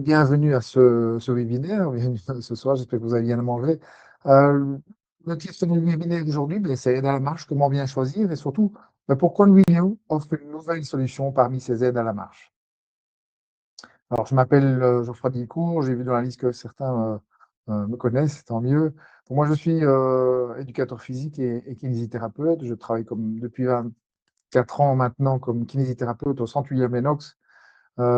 Bienvenue à ce webinaire. Bienvenue ce soir, j'espère que vous avez bien mangé. Euh, le titre du webinaire d'aujourd'hui, c'est Aide à la marche, comment bien choisir et surtout, pourquoi le vidéo offre une nouvelle solution parmi ces aides à la marche. Alors, je m'appelle Geoffroy Dicourt, j'ai vu dans la liste que certains me connaissent, tant mieux. Pour moi, je suis éducateur physique et kinésithérapeute. Je travaille depuis 24 ans maintenant comme kinésithérapeute au Centre William Lennox.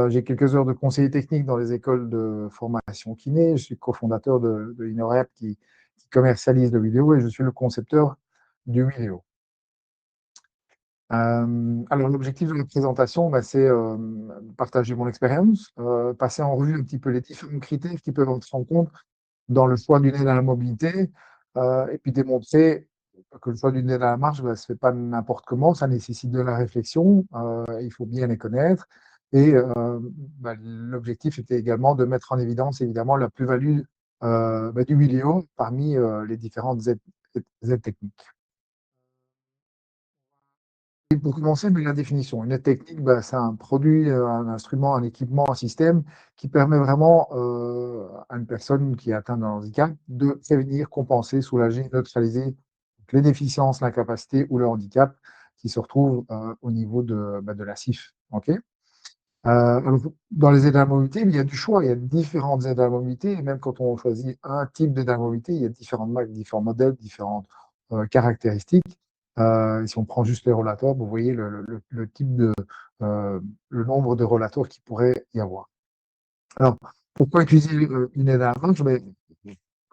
J'ai quelques heures de conseiller technique dans les écoles de formation kiné. Je suis cofondateur de InnoRep qui commercialise le vidéo et je suis le concepteur du vidéo. Alors, l'objectif de la présentation, c'est partager mon expérience, passer en revue un petit peu les différents critères qui peuvent entrer en compte dans le choix d'une aide à la mobilité et puis démontrer que le choix d'une aide à la marche, ça ne se fait pas n'importe comment, ça nécessite de la réflexion, il faut bien les connaître. Et l'objectif était également de mettre en évidence évidemment la plus-value du vidéo parmi les différentes aides techniques. Et pour commencer, la définition. Une aide technique, c'est un produit, un instrument, un équipement, un système qui permet vraiment à une personne qui est atteinte d'un handicap de prévenir, compenser, soulager, neutraliser les déficiences, l'incapacité ou le handicap qui se retrouvent au niveau de la CIF. Okay, alors, dans les aides à la mobilité, il y a du choix, il y a différentes aides à la mobilité, et même quand on choisit un type d'aide à la mobilité, il y a différentes marques, différents modèles, différentes caractéristiques. Si on prend juste les rollators, vous voyez le type le nombre de rollators qu'il pourrait y avoir. Alors, pourquoi utiliser une aide à la marche?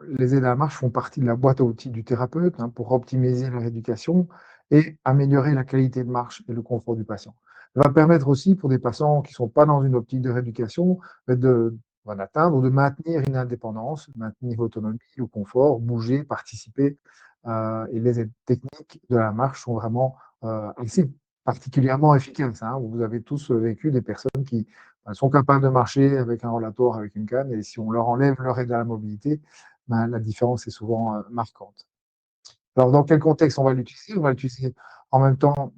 Les aides à la marche font partie de la boîte à outils du thérapeute pour optimiser la rééducation et améliorer la qualité de marche et le confort du patient. Ça va permettre aussi pour des patients qui ne sont pas dans une optique de rééducation d'atteindre ou de maintenir une indépendance, maintenir l'autonomie, le confort, bouger, participer. Et les aides techniques de la marche sont vraiment assez particulièrement efficaces. Vous avez tous vécu des personnes qui sont capables de marcher avec un rollator, avec une canne, et si on leur enlève leur aide à la mobilité, la différence est souvent marquante. Alors, dans quel contexte on va l'utiliser? On va l'utiliser en même temps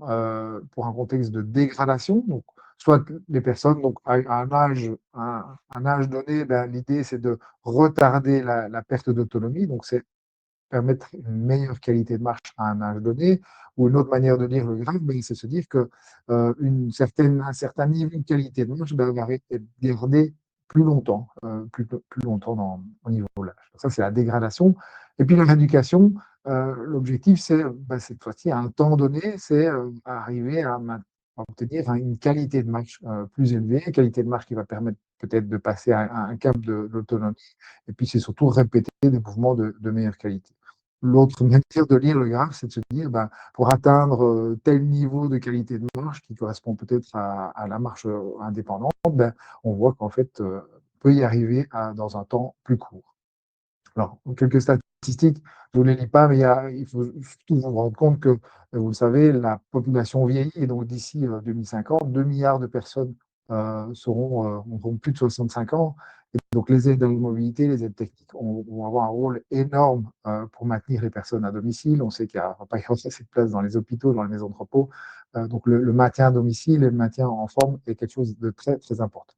pour un contexte de dégradation. Donc, soit les personnes, donc, à un âge donné, l'idée, c'est de retarder la perte d'autonomie. Donc, c'est permettre une meilleure qualité de marche à un âge donné. Ou une autre manière de dire le graphe, c'est se dire que un certain niveau de qualité de marche va être gardé plus longtemps, plus longtemps au niveau de l'âge. Ça, c'est la dégradation. Et puis la rééducation, l'objectif, c'est cette fois-ci, à un temps donné, c'est arriver à obtenir une qualité de marche plus élevée, une qualité de marche qui va permettre peut-être de passer à un cap de l'autonomie. Et puis, c'est surtout répéter des mouvements de meilleure qualité. L'autre manière de lire le graphe, c'est de se dire, pour atteindre tel niveau de qualité de marche qui correspond peut-être à la marche indépendante, on voit qu'en fait, on peut y arriver dans un temps plus court. Alors, quelques statistiques, je ne les lis pas, mais il faut surtout vous rendre compte que, vous le savez, la population vieillit et donc d'ici 2050, 2 milliards de personnes auront plus de 65 ans. Et donc, les aides à la mobilité, les aides techniques vont avoir un rôle énorme pour maintenir les personnes à domicile. On sait qu'il n'y a pas assez de place dans les hôpitaux, dans les maisons de repos. Donc, le maintien à domicile et le maintien en forme est quelque chose de très, très important.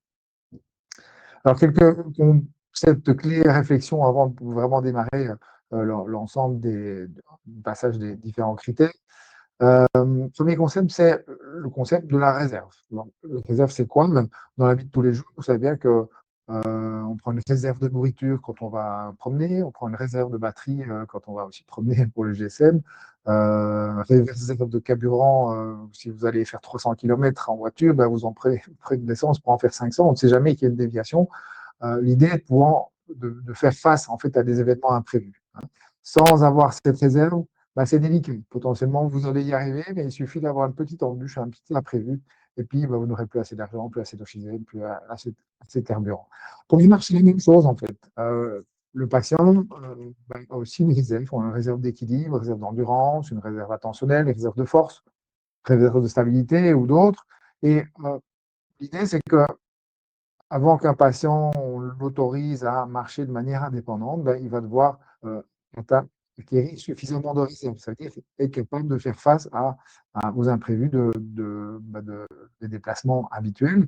Alors, quelques concepts clés et réflexions avant de vraiment démarrer l'ensemble du passage des différents critères. Premier concept, c'est le concept de la réserve. Donc, la réserve, c'est quoi? Dans la vie de tous les jours, vous savez bien que on prend une réserve de nourriture quand on va promener, on prend une réserve de batterie quand on va aussi promener pour le GSM, réserve de carburant, si vous allez faire 300 km en voiture, vous en prenez une d'essence pour en faire 500, on ne sait jamais qu'il y a une déviation. L'idée est de faire face en fait à des événements imprévus. Sans avoir cette réserve, c'est délicat. Potentiellement, vous allez y arriver, mais il suffit d'avoir une petite embûche, un petit imprévu, et puis vous n'aurez plus assez d'argent, plus assez d'oxygène, plus assez de carburant. Pour les marches, c'est la même chose en fait. Le patient a aussi une réserve, une réserve d'équilibre, une réserve d'endurance, une réserve attentionnelle, une réserve de force, une réserve de stabilité ou d'autres. Et l'idée, c'est que avant qu'un patient, on l'autorise à marcher de manière indépendante, il va devoir acquérir suffisamment de réserve, c'est-à-dire être capable de faire face aux imprévus des déplacements habituels.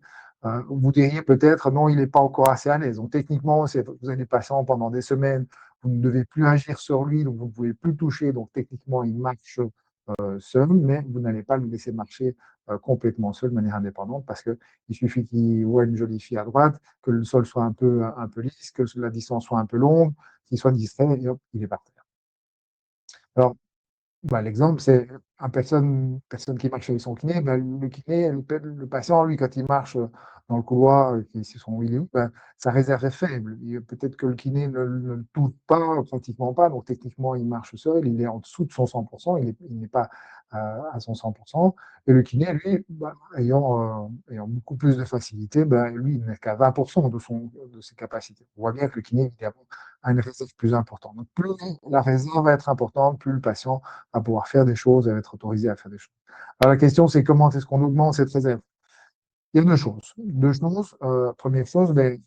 Vous diriez peut-être, non, il n'est pas encore assez à l'aise. Donc, techniquement, vous avez des patients pendant des semaines, vous ne devez plus agir sur lui, donc vous ne pouvez plus le toucher. Donc, techniquement, il marche seul, mais vous n'allez pas le laisser marcher complètement seul de manière indépendante parce qu'il suffit qu'il voit une jolie fille à droite, que le sol soit un peu lisse, que la distance soit un peu longue, qu'il soit distrait et hop, il est par terre. Alors, bah, l'exemple, c'est personne qui marche avec son kiné. Ben, le kiné, le patient, lui, quand il marche dans le couloir, qui c'est son wheelie, ben, sa réserve est faible. Peut-être que le kiné ne le touche pas, pratiquement pas, donc techniquement, il marche seul, il est en dessous de son 100%, il n'est pas à son 100%. Et le kiné, lui, ben, ayant beaucoup plus de facilité, ben, lui, il n'est qu'à 20% de ses capacités. On voit bien que le kiné, évidemment, a une réserve plus importante. Donc, plus la réserve va être importante, plus le patient à pouvoir faire des choses, à être autorisé à faire des choses. Alors la question, c'est comment est-ce qu'on augmente cette réserve? Il y a deux choses. Deux choses. Première chose, ben,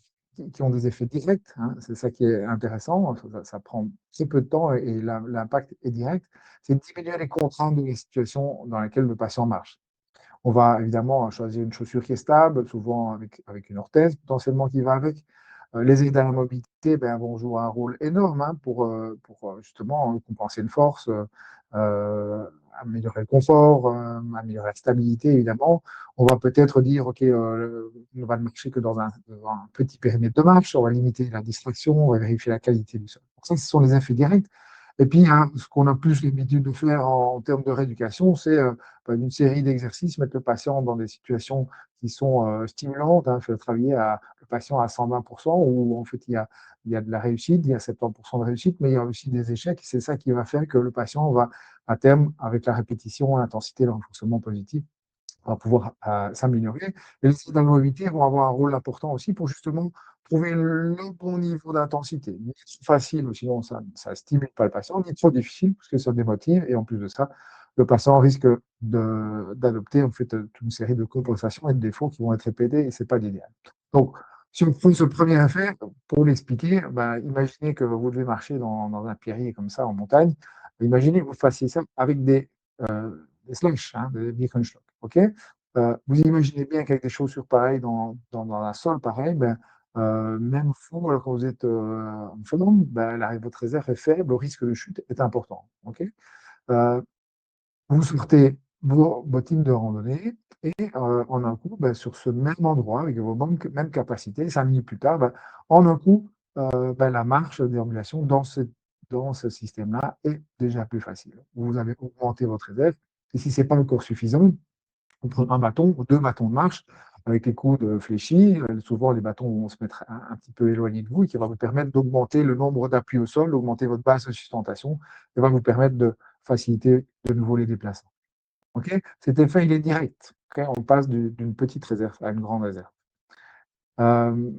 qui ont des effets directs, hein, c'est ça qui est intéressant, ça prend très peu de temps et l'impact est direct, c'est de diminuer les contraintes de la situation dans laquelle le patient marche. On va évidemment choisir une chaussure qui est stable, souvent avec une orthèse potentiellement qui va avec. Les aides à la mobilité ben, vont jouer un rôle énorme hein, pour justement compenser une force, améliorer le confort, améliorer la stabilité évidemment. On va peut-être dire, OK, on va ne marcher que dans un petit périmètre de marche, on va limiter la distraction, on va vérifier la qualité du sol. Donc ça, ce sont les effets directs. Et puis, hein, ce qu'on a plus l'habitude de faire en termes de rééducation, c'est une série d'exercices, mettre le patient dans des situations qui sont stimulantes, hein, faire travailler le patient à 120%, où en fait il y a de la réussite, il y a 70% de réussite, mais il y a aussi des échecs. C'est ça qui va faire que le patient va, à terme, avec la répétition, l'intensité, le renforcement positif, va pouvoir s'améliorer. Et les sites mobilité vont avoir un rôle important aussi pour justement trouver le bon niveau d'intensité. Ni trop facile, sinon ça ne stimule pas le patient, ni trop difficile, parce que ça démotive. Et en plus de ça, le patient risque d'adopter en fait toute une série de compensations et de défauts qui vont être répétés, et ce n'est pas l'idéal. Donc, si on prend ce premier effet, pour l'expliquer, bah, imaginez que vous devez marcher dans un pierrier comme ça en montagne. Imaginez que vous fassiez ça avec des slush, hein, des Birkenstock. OK. Vous imaginez bien qu'avec des chaussures pareilles dans un sol pareil, ben, même vous, alors quand vous êtes en forme, ben, votre réserve est faible, le risque de chute est important. OK. Euh, vous sortez vos bottines de randonnée et en un coup, ben, sur ce même endroit, avec vos mêmes capacités, 5 minutes plus tard, ben, en un coup, ben, la marche de déambulation dans ce système-là est déjà plus facile. Vous avez augmenté votre réserve. Et si ce n'est pas encore suffisant, on prend un bâton ou deux bâtons de marche avec les coudes fléchis. Souvent, les bâtons vont se mettre un petit peu éloignés de vous et qui va vous permettre d'augmenter le nombre d'appuis au sol, d'augmenter votre base de sustentation et va vous permettre de faciliter de nouveau les déplacements. Okay. Cet effet, il est direct. Okay. On passe d'une petite réserve à une grande réserve. Euh,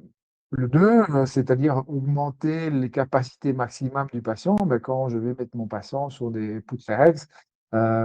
le 2, c'est-à-dire augmenter les capacités maximum du patient, ben, quand je vais mettre mon patient sur des poutres RX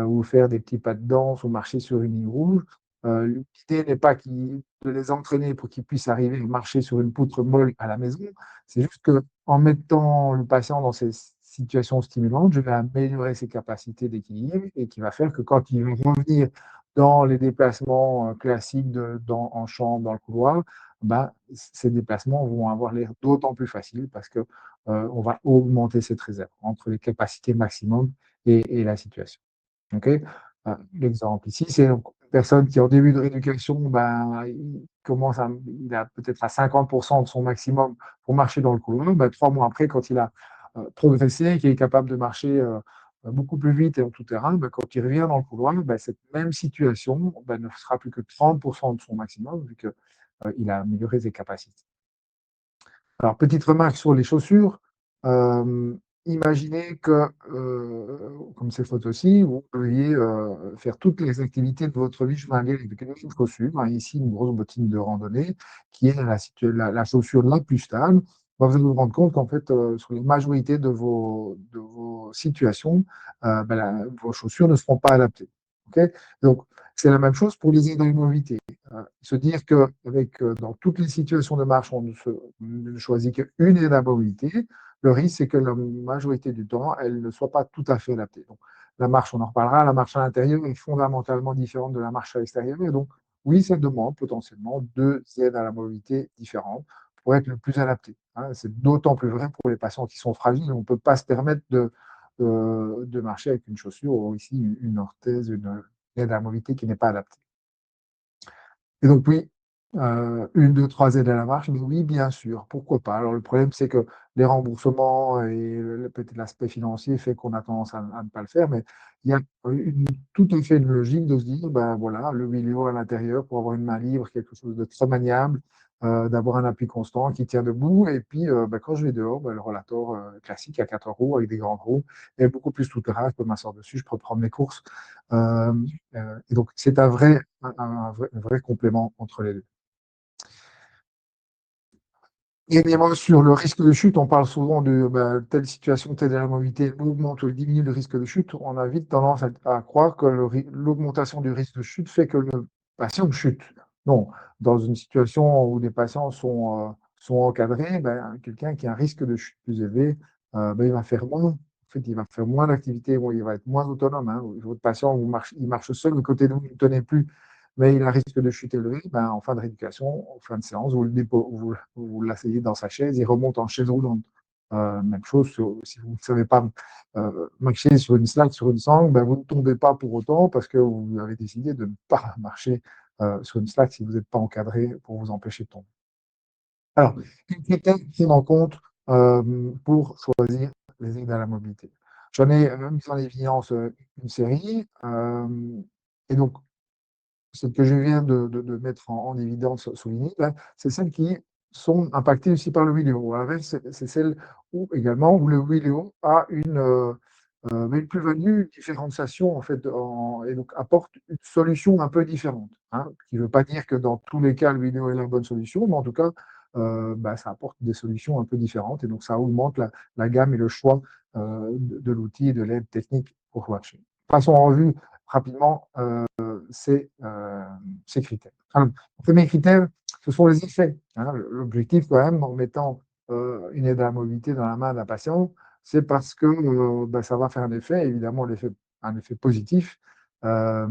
ou faire des petits pas de danse ou marcher sur une ligne rouge, l'idée n'est pas de les entraîner pour qu'ils puissent arriver à marcher sur une poutre molle à la maison, c'est juste qu'en mettant le patient dans ces situations stimulantes, je vais améliorer ses capacités d'équilibre et qui va faire que quand il va revenir dans les déplacements classiques en chambre, dans le couloir, bah, ces déplacements vont avoir l'air d'autant plus faciles parce que on va augmenter cette réserve entre les capacités maximum et la situation. Okay. L'exemple ici, c'est une personne qui, en début de rééducation, ben, il a peut-être à 50% de son maximum pour marcher dans le couloir. Ben, 3 mois après, quand il a progressé, qu'il est capable de marcher beaucoup plus vite et en tout terrain, ben, quand il revient dans le couloir, ben, cette même situation ben, ne sera plus que 30% de son maximum, vu qu'il a amélioré ses capacités. Alors, petite remarque sur les chaussures. Euh, Imaginez que, comme ces photos-ci, vous deviez faire toutes les activités de votre vie journalière avec une même chaussure. Hein, ici, une grosse bottine de randonnée, qui est la chaussure la plus stable. Bah, vous allez vous rendre compte qu'en fait, sur la majorité de vos situations, vos chaussures ne seront pas adaptées. Okay. Donc, c'est la même chose pour les aides à la mobilité. Se dire que dans toutes les situations de marche, on ne choisit qu'une aide à mobilité, le risque, c'est que la majorité du temps, elle ne soit pas tout à fait adaptée. Donc, la marche, on en reparlera, la marche à l'intérieur est fondamentalement différente de la marche à l'extérieur. Et donc, oui, ça demande potentiellement 2 aides à la mobilité différentes pour être le plus adapté, hein. C'est d'autant plus vrai pour les patients qui sont fragiles. On ne peut pas se permettre de marcher avec une chaussure ou ici une orthèse, une aide à la mobilité qui n'est pas adaptée. Et donc oui, 1, 2, 3 aides à la marche, mais oui, bien sûr, pourquoi pas? Alors le problème, c'est que les remboursements et peut-être l'aspect financier fait qu'on a tendance à ne pas le faire, mais il y a une tout à fait une logique de se dire: «Ben, voilà, le vélo à l'intérieur pour avoir une main libre, quelque chose de très maniable, d'avoir un appui constant qui tient debout et puis, bah, quand je vais dehors, bah, le rollator, classique à 4 roues avec des grandes roues est beaucoup plus tout-terrain, je peux m'asseoir dessus, je peux prendre mes courses». Et donc c'est un vrai complément entre les 2. Également sur le risque de chute, on parle souvent de bah, telle situation, telle mobilité augmente ou diminue le risque de chute. On a vite tendance à croire que l'augmentation du risque de chute fait que le patient chute. Non, dans une situation où les patients sont encadrés, ben, quelqu'un qui a un risque de chute plus élevé, ben, il va faire moins. En fait, il va faire moins d'activité, bon, il va être moins autonome, hein. Votre patient, il marche seul, de côté de vous, il ne tenait plus, mais il a un risque de chute élevé, ben, en fin de rééducation, en fin de séance, vous l'asseyez dans sa chaise, il remonte en chaise roulante. Même chose, si vous ne savez pas marcher sur une slack, sur une sangle, ben, vous ne tombez pas pour autant parce que vous avez décidé de ne pas marcher sur une slack si vous n'êtes pas encadré pour vous empêcher de tomber. Alors, quels critères prendre en compte pour choisir les aides à la mobilité? J'en ai mis en évidence une série. Et donc, ce que je viens de mettre en évidence, souligner, là, c'est celles qui sont impactées aussi par le vidéo. À l'inverse, c'est celles où également où le vidéo a une plus-value, une différenciation en fait, et donc apporte une solution un peu différente, hein. Ce qui ne veut pas dire que dans tous les cas, le vidéo est la bonne solution, mais en tout cas, bah, ça apporte des solutions un peu différentes et donc ça augmente la gamme et le choix de l'outil et de l'aide technique pour marcher. Passons en revue rapidement ces critères. Alors, le premier critère, ce sont les effets, hein. L'objectif, quand même, en mettant une aide à la mobilité dans la main d'un patient, c'est parce que bah, ça va faire un effet, évidemment, un effet positif. Euh,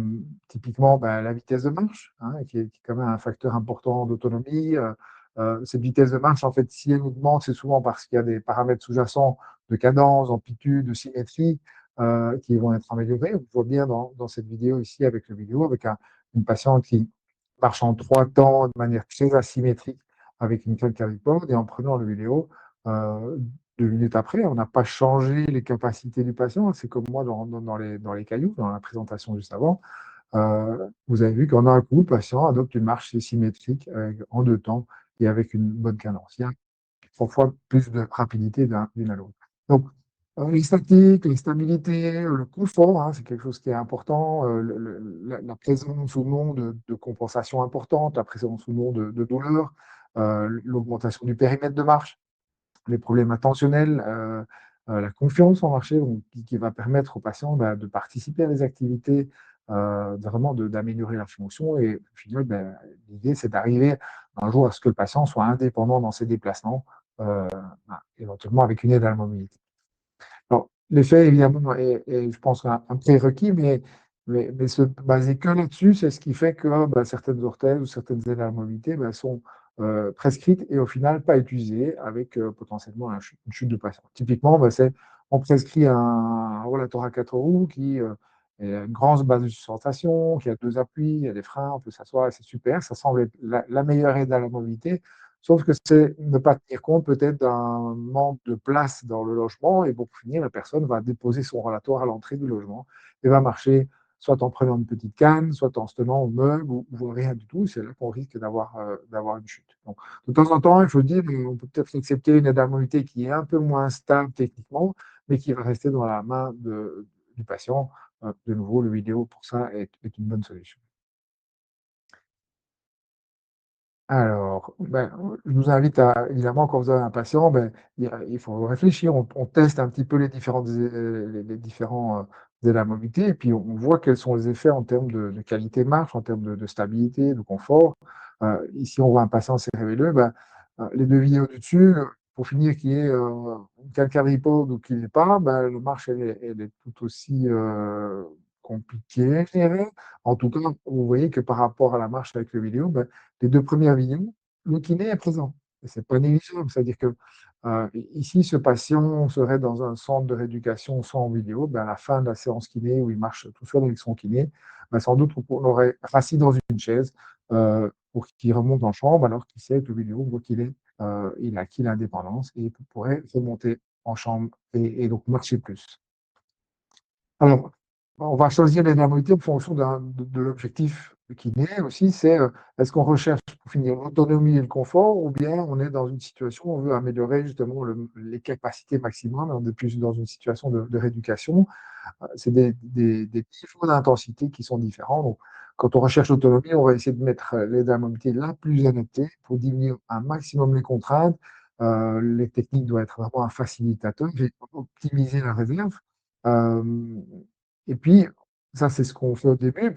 Typiquement, bah, la vitesse de marche, hein, qui est quand même un facteur important d'autonomie. Cette vitesse de marche, en fait, si elle augmente, c'est souvent parce qu'il y a des paramètres sous-jacents de cadence, d'amplitude, de symétrie qui vont être améliorés. On voit bien dans cette vidéo ici avec le vidéo, avec une patiente qui marche en 3 temps de manière très asymétrique avec une calcaripode et en prenant le vidéo, 2 minutes après, on n'a pas changé les capacités du patient. C'est comme moi dans les cailloux, dans la présentation juste avant. Vous avez vu qu'en un coup, le patient adopte une marche symétrique en 2 temps et avec une bonne cadence. Il y a 3 fois plus de rapidité d'une à l'autre. Donc, les statiques, les stabilités, le confort, hein, c'est quelque chose qui est important, la présence ou non de compensation importante, la présence ou non de douleur, l'augmentation du périmètre de marche, les problèmes attentionnels, la confiance en marché, donc, qui va permettre aux patients bah, de participer à des activités, vraiment d'améliorer leur fonction. Et au final, ben, l'idée, c'est d'arriver un jour à ce que le patient soit indépendant dans ses déplacements, éventuellement avec une aide à la mobilité. Alors, l'effet, évidemment, est, je pense, un prérequis, mais se baser que là-dessus, c'est ce qui fait que bah, certaines orthèses ou certaines aides à la mobilité bah, sont prescrites et au final pas utilisées avec potentiellement une chute de patient. Typiquement, bah, on prescrit un rollator à 4 roues qui est une grande base de sustentation, qui a 2 appuis, il y a des freins, on peut s'asseoir, c'est super, ça semble être la meilleure aide à la mobilité. Sauf que c'est ne pas tenir compte peut-être d'un manque de place dans le logement et pour finir, la personne va déposer son rollator à l'entrée du logement et va marcher soit en prenant une petite canne, soit en se tenant au meuble ou rien du tout. C'est là qu'on risque d'avoir une chute. Donc, de temps en temps, il faut dire qu'on peut peut-être accepter une aide à la mobilité qui est un peu moins stable techniquement, mais qui va rester dans la main du patient. De nouveau, le vidéo pour ça est une bonne solution. Alors, ben, je vous invite à évidemment, quand vous avez un patient, ben, il faut réfléchir. On teste un petit peu les différents, de la mobilité et puis on voit quels sont les effets en termes de qualité de marche, en termes de stabilité, de confort. Ici, on voit un patient assez révéleux, ben, les 2 vidéos du dessus, pour finir qu'il y ait, une calcaripode ou qu'il n'y ait pas, ben, la marche elle est tout aussi, compliqué, je dirais. En tout cas, vous voyez que par rapport à la marche avec le vidéo, ben, les 2 premières vidéos, le kiné est présent et c'est pas négligeable. C'est-à-dire que, ici, ce patient serait dans un centre de rééducation sans vidéo, ben, à la fin de la séance kiné où il marche tout seul avec son kiné, ben, sans doute on l'aurait rassis dans une chaise, pour qu'il remonte en chambre alors qu'il sait que le vidéo voit il a acquis l'indépendance et il pourrait remonter en chambre et donc marcher plus. Alors, on va choisir les modalités en fonction de l'objectif kiné aussi, c'est est-ce qu'on recherche pour finir l'autonomie et le confort ou bien on est dans une situation où on veut améliorer justement les capacités maximum, on est plus dans une situation de rééducation. C'est des niveaux d'intensité qui sont différents. Donc, quand on recherche l'autonomie, on va essayer de mettre l'aide à la mobilité la plus adaptée pour diminuer un maximum les contraintes. Les techniques doivent être vraiment un facilitateur et optimiser la réserve. Euh, et puis, ça, c'est ce qu'on fait au début.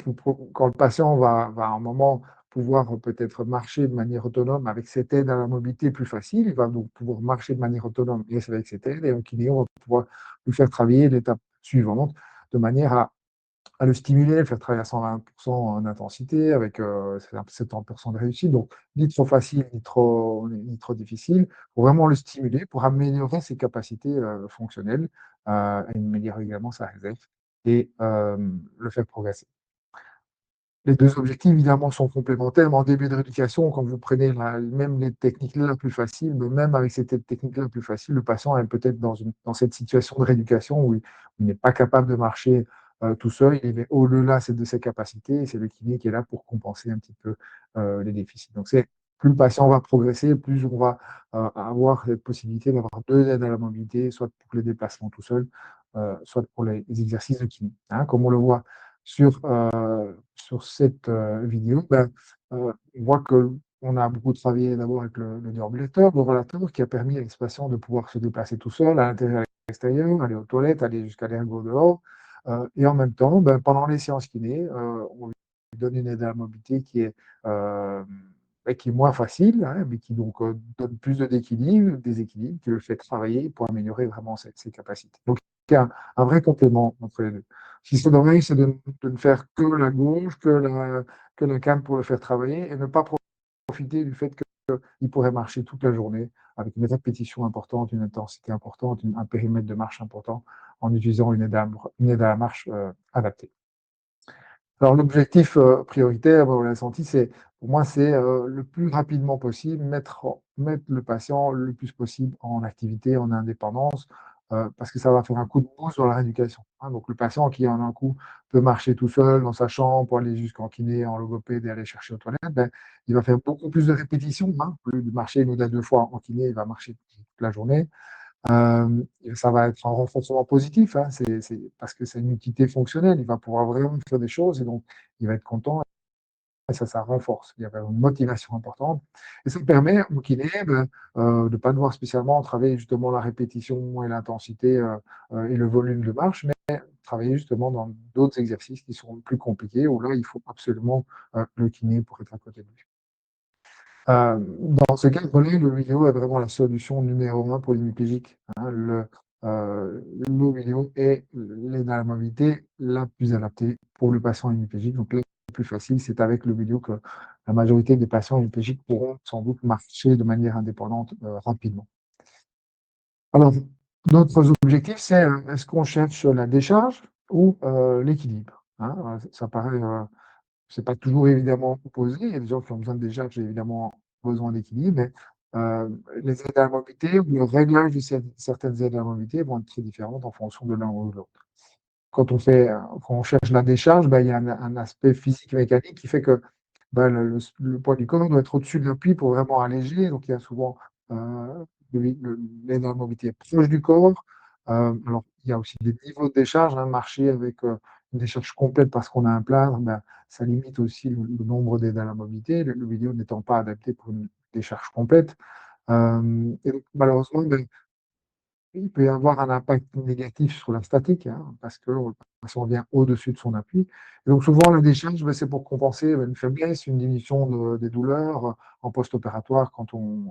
Quand le patient va à un moment pouvoir peut-être marcher de manière autonome avec cette aide à la mobilité plus facile, il va donc pouvoir marcher de manière autonome et avec cette aide. Et en kiné, on va pouvoir lui faire travailler l'étape suivante de manière à le stimuler, le faire travailler à 120% en intensité avec 70% de réussite. Donc, ni trop facile, ni trop difficile, pour vraiment le stimuler, pour améliorer ses capacités fonctionnelles, et améliorer également sa réserve et le faire progresser. Les deux objectifs, évidemment, sont complémentaires, mais en début de rééducation, quand vous prenez même les techniques la plus faciles, mais même avec ces techniques la plus faciles, le patient est peut-être dans cette situation de rééducation où il n'est pas capable de marcher tout seul, il est au-delà de ses capacités, et c'est le kiné qui est là pour compenser un petit peu les déficits. Donc, plus le patient va progresser, plus on va avoir cette possibilité d'avoir deux aides à la mobilité, soit pour les déplacements tout seul, soit pour les exercices de kiné. Hein, comme on le voit sur cette vidéo, on voit qu'on a beaucoup travaillé d'abord avec le déambulateur, le rollateur, qui a permis à l'ex-patient de pouvoir se déplacer tout seul à l'intérieur et à l'extérieur, aller aux toilettes, aller jusqu'à l'ergo dehors. Et en même temps, pendant les séances kiné, on lui donne une aide à la mobilité euh, qui est moins facile, hein, mais qui donc donne plus de déséquilibre, qui le fait travailler pour améliorer vraiment ses capacités. Donc, il y a un vrai complément entre les deux. Ce qui serait dommage, c'est de ne faire que la gauche, que la canne pour le faire travailler et ne pas profiter du fait qu'il pourrait marcher toute la journée avec une répétition importante, une intensité importante, un périmètre de marche important en utilisant une aide à la marche adaptée. Alors l'objectif prioritaire, on l'a senti, pour moi, c'est le plus rapidement possible mettre le patient le plus possible en activité, en indépendance, parce que ça va faire un coup de pouce dans la rééducation. Hein. Donc le patient qui en un coup peut marcher tout seul dans sa chambre pour aller jusqu'en kiné, en logopède et aller chercher aux toilettes, il va faire beaucoup plus de répétitions. Hein. Au lieu de marcher une ou deux fois en kiné, il va marcher toute la journée. Ça va être un renforcement positif, hein, parce que c'est une utilité fonctionnelle. Il va pouvoir vraiment faire des choses et donc il va être content et ça renforce. Il y a une motivation importante. Et ça permet au kiné de ne pas devoir spécialement travailler justement la répétition et l'intensité et le volume de marche, mais travailler justement dans d'autres exercices qui sont plus compliqués où là, il faut absolument le kiné pour être à côté de lui. Dans ce cadre-là, le vidéo est vraiment la solution numéro un pour l'hémiplégique. Hein. Le vidéo est l'aide à la mobilité la plus adaptée pour le patient hémiplégique. Donc, le plus facile, c'est avec le vidéo que la majorité des patients hémiplégiques pourront sans doute marcher de manière indépendante rapidement. Alors, notre objectif, c'est est-ce qu'on cherche la décharge ou l'équilibre, hein. Ça paraît c'est pas toujours évidemment opposé. Il y a des gens qui ont besoin de décharge, j'ai évidemment besoin d'équilibre, mais les aides à la mobilité ou le réglage de certaines aides à la mobilité vont être très différentes en fonction de l'un ou de l'autre. Quand on cherche la décharge, il y a un aspect physique et mécanique qui fait que le poids du corps doit être au-dessus de l'appui pour vraiment alléger. Donc, il y a souvent l'aide à la mobilité proche du corps. Alors, il y a aussi des niveaux de décharge. Hein, marcher avec une décharge complète parce qu'on a un plâtre, ça limite aussi le nombre d'aides à la mobilité, le vidéo n'étant pas adapté pour une décharge complète. Et donc, malheureusement, il peut y avoir un impact négatif sur la statique, hein, parce que le patient vient au-dessus de son appui. Et donc souvent, la décharge, c'est pour compenser une faiblesse, une diminution des douleurs en post-opératoire quand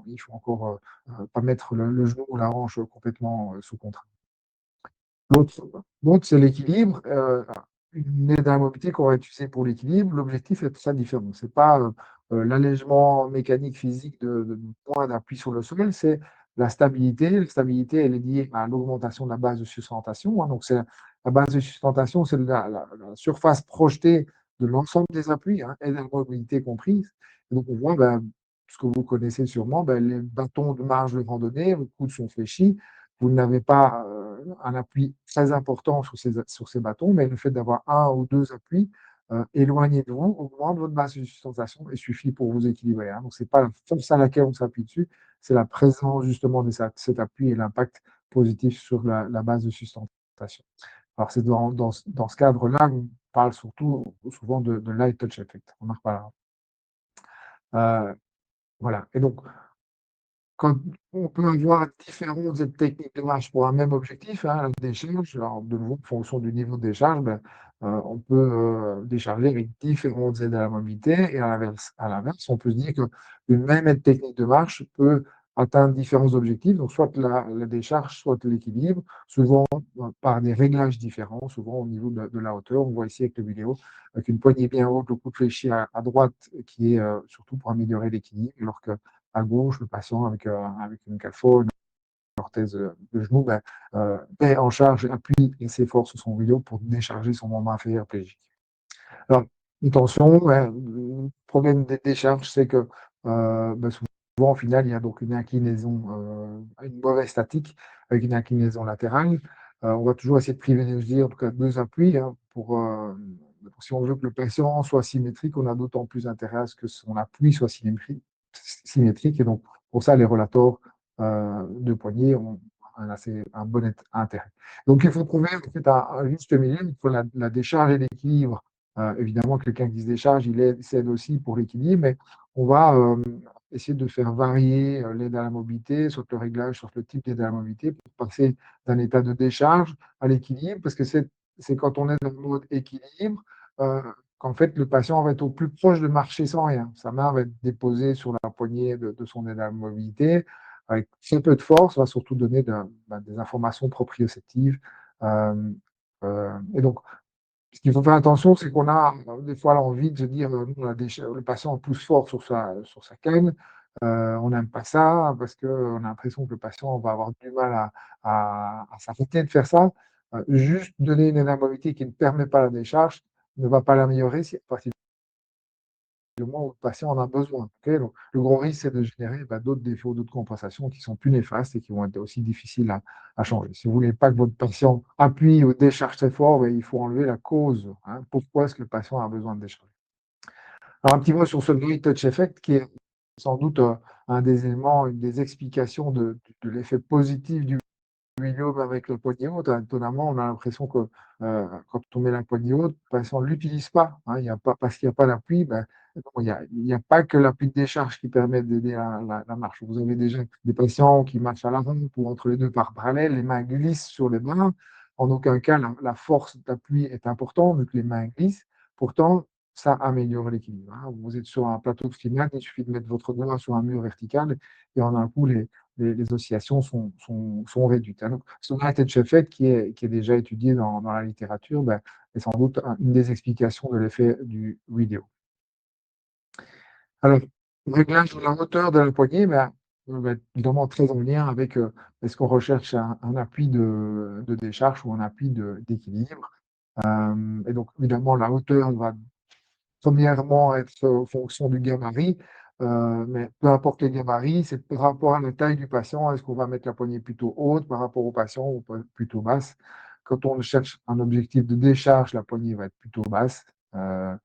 il faut encore pas mettre le genou ou la hanche complètement sous contrainte. L'autre, c'est l'équilibre. une aide à la mobilité qu'on va utiliser pour l'équilibre, l'objectif est très différent. C'est pas l'allègement mécanique physique de point d'appui sur le sol, c'est la stabilité. La stabilité, elle est liée à l'augmentation de la base de sustentation, hein. Donc, c'est la base de sustentation, c'est la surface projetée de l'ensemble des appuis, hein, et de la mobilité comprise. Et donc, on voit, ben, ce que vous connaissez sûrement, ben, les bâtons de marge de randonnée, vos coudes sont fléchis, vous n'avez pas un appui très important sur ces bâtons, mais le fait d'avoir un ou deux appuis éloignés de vous augmente votre base de sustentation et suffit pour vous équilibrer, hein. Donc, ce n'est pas la force à laquelle on s'appuie dessus, c'est la présence justement de cet appui et l'impact positif sur la base de sustentation. Alors, c'est dans ce cadre-là qu'on parle surtout souvent de light touch effect. On en reparlera. Voilà. Et donc, quand on peut avoir différentes techniques de marche pour un même objectif, hein, la décharge, alors de nouveau, en fonction du niveau de décharge, ben, on peut décharger avec différentes aides à la mobilité. Et à l'inverse, on peut se dire qu'une même aide technique de marche peut atteindre différents objectifs, donc soit la décharge, soit l'équilibre, souvent par des réglages différents, souvent au niveau de la hauteur. On voit ici avec le vidéo, avec une poignée bien haute, le coup de fléchi à droite, qui est surtout pour améliorer l'équilibre, alors que à gauche, le patient avec une calfo, une orthèse de genou, ben, met en charge, appuie assez fort sur son vélo pour décharger son membre inférieur pégique. Alors, une tension, ben, le problème des décharges, c'est que ben, souvent, au final, il y a donc une inclinaison, une mauvaise statique avec une inclinaison latérale. On va toujours essayer de privilégier en tout cas deux appuis, hein, si on veut que le patient soit symétrique, on a d'autant plus intérêt à ce que son appui soit symétrique. Et donc, pour ça, les relators de poignet ont un bon intérêt. Donc, il faut trouver en fait, un juste milieu entre la décharge et l'équilibre. Évidemment, quelqu'un qui se décharge, il s'aide aussi pour l'équilibre, mais on va essayer de faire varier l'aide à la mobilité, soit le réglage, soit le type d'aide à la mobilité, pour passer d'un état de décharge à l'équilibre, parce que c'est quand on est dans le mode équilibre qu'en fait le patient va être au plus proche de marcher sans rien. Sa main va être déposée sur la poignée de son aide à la mobilité, avec très peu de force, va surtout donner des informations proprioceptives. Euh, et donc, ce qu'il faut faire attention, c'est qu'on a des fois l'envie de se dire, le patient pousse fort sur sa canne, on n'aime pas ça parce qu'on a l'impression que le patient va avoir du mal à s'arrêter de faire ça. Juste donner une énergie qui ne permet pas la décharge ne va pas l'améliorer si, à partir du moment où le patient en a besoin. Okay, donc, le gros risque, c'est de générer d'autres défauts, d'autres compensations qui sont plus néfastes et qui vont être aussi difficiles à changer. Si vous ne voulez pas que votre patient appuie ou décharge très fort, ben, il faut enlever la cause, hein. Pourquoi est-ce que le patient a besoin de décharger? Alors, un petit mot sur ce light touch effect qui est sans doute un des éléments, une des explications de l'effet positif du milieu avec le poignet haute. Étonnamment, on a l'impression que quand on met la poignée haute, le patient ne l'utilise pas, hein, parce qu'il n'y a pas d'appui. Ben, bon, il n'y a pas que l'appui de décharge qui permet d'aider la marche. Vous avez déjà des patients qui marchent à la rampe ou entre les deux par parallèle, les mains glissent sur les bras. En aucun cas, la force d'appui est importante, vu que les mains glissent. Pourtant, ça améliore l'équilibre, hein. Vous êtes sur un plateau de freeride, il suffit de mettre votre doigt sur un mur vertical et en un coup, les oscillations sont réduites, hein. Donc, ce Night Effect, qui est déjà étudié dans la littérature, ben, est sans doute une des explications de l'effet du vidéo. Alors, le réglage de la hauteur de la poignée ben, va être évidemment très en lien avec est-ce qu'on recherche un appui de décharge ou un appui d'équilibre. Et donc, évidemment, la hauteur va premièrement être en fonction du gabarit, mais peu importe les gabarits, c'est par rapport à la taille du patient. Est-ce qu'on va mettre la poignée plutôt haute par rapport au patient ou plutôt basse? Quand on cherche un objectif de décharge, la poignée va être plutôt basse. Euh,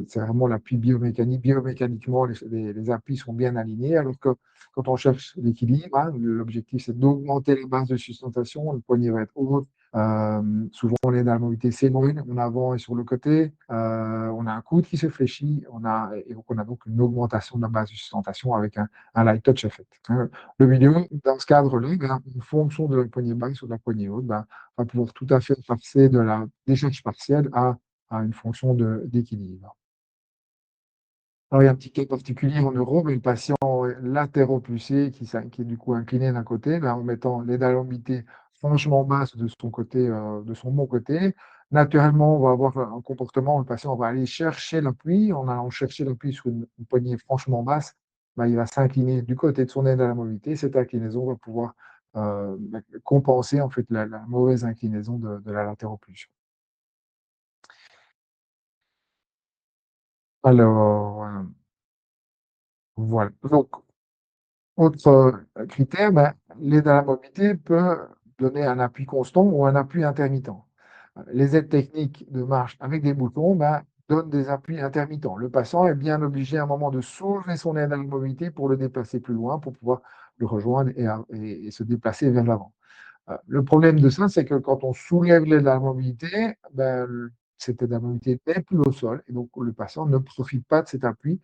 c'est vraiment l'appui biomécanique. Biomécaniquement, les appuis sont bien alignés, alors que quand on cherche l'équilibre, hein, l'objectif c'est d'augmenter les bases de sustentation, le poignet va être haut. Souvent, on est dans la mobilité s'éloigne en avant et sur le côté. On a un coude qui se fléchit. Et donc, on a donc une augmentation de la base de sustentation avec un light touch effect, hein. Le milieu, dans ce cadre-là, ben, en fonction de la poignée basse ou de la poignée haute, ben, on va pouvoir tout à fait passer de la décharge partielle à une fonction d'équilibre. Alors, il y a un petit cas particulier en neuro, mais le patient latéro-poussé qui est du coup incliné d'un côté, ben, en mettant les dalambité franchement basse de son côté, de son bon côté, naturellement, on va avoir un comportement, le patient va aller chercher l'appui. En allant chercher l'appui sur une poignée franchement basse, bah, il va s'incliner du côté de son aide à la mobilité. Cette inclinaison va pouvoir, compenser en fait la mauvaise inclinaison de la latéropulsion. Alors, voilà. Donc autre, critère, ben, l'aide à la mobilité peut donner un appui constant ou un appui intermittent. Les aides techniques de marche avec des boutons, ben, donnent des appuis intermittents. Le patient est bien obligé à un moment de soulever son aide à la mobilité pour le déplacer plus loin, pour pouvoir le rejoindre et se déplacer vers l'avant. Le problème de ça, c'est que quand on soulève l'aide à la mobilité, ben, cette aide à la mobilité n'est plus au sol et donc le patient ne profite pas de cet appui.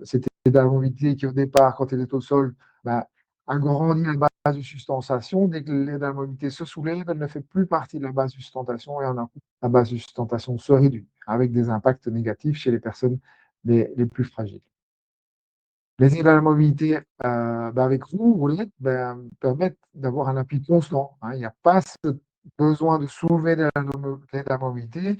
Cette aide à la mobilité qui, au départ, quand elle est au sol, ben, agrandit la base de sustentation. Dès que l'aide à la mobilité se soulève, elle ne fait plus partie de la base de sustentation et en un coup, la base de sustentation se réduit, avec des impacts négatifs chez les personnes les plus fragiles. Les aides à la mobilité, bah, avec roue, roulette, ben, permettent d'avoir un appui constant, hein. Il n'y a pas ce besoin de soulever l'aide à la mobilité,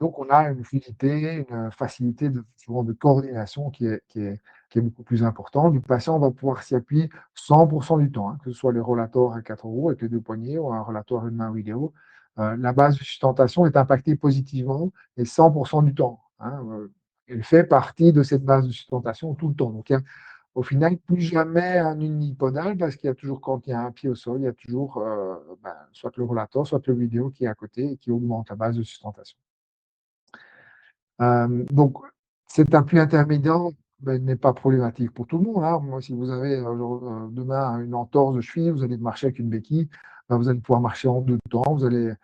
donc on a une fluidité, une facilité de souvent de coordination qui est beaucoup plus importante. Le patient va pouvoir s'y appuyer 100 du temps, hein, que ce soit les rollators à 4 roues avec les 2 poignets ou un rollator à une main vidéo. La base de sustentation est impactée positivement et 100 du temps, hein, elle fait partie de cette base de sustentation tout le temps. Donc il y a au final plus jamais un unipodal parce qu'il y a toujours quand il y a un pied au sol, il y a toujours, ben, soit le rollator, soit le vidéo qui est à côté et qui augmente la base de sustentation. Donc cet appui intermédiaire, ben, n'est pas problématique pour tout le monde, hein. Moi, si vous avez, demain une entorse de cheville, vous allez marcher avec une béquille, ben, vous allez pouvoir marcher en 2 temps, vous allez,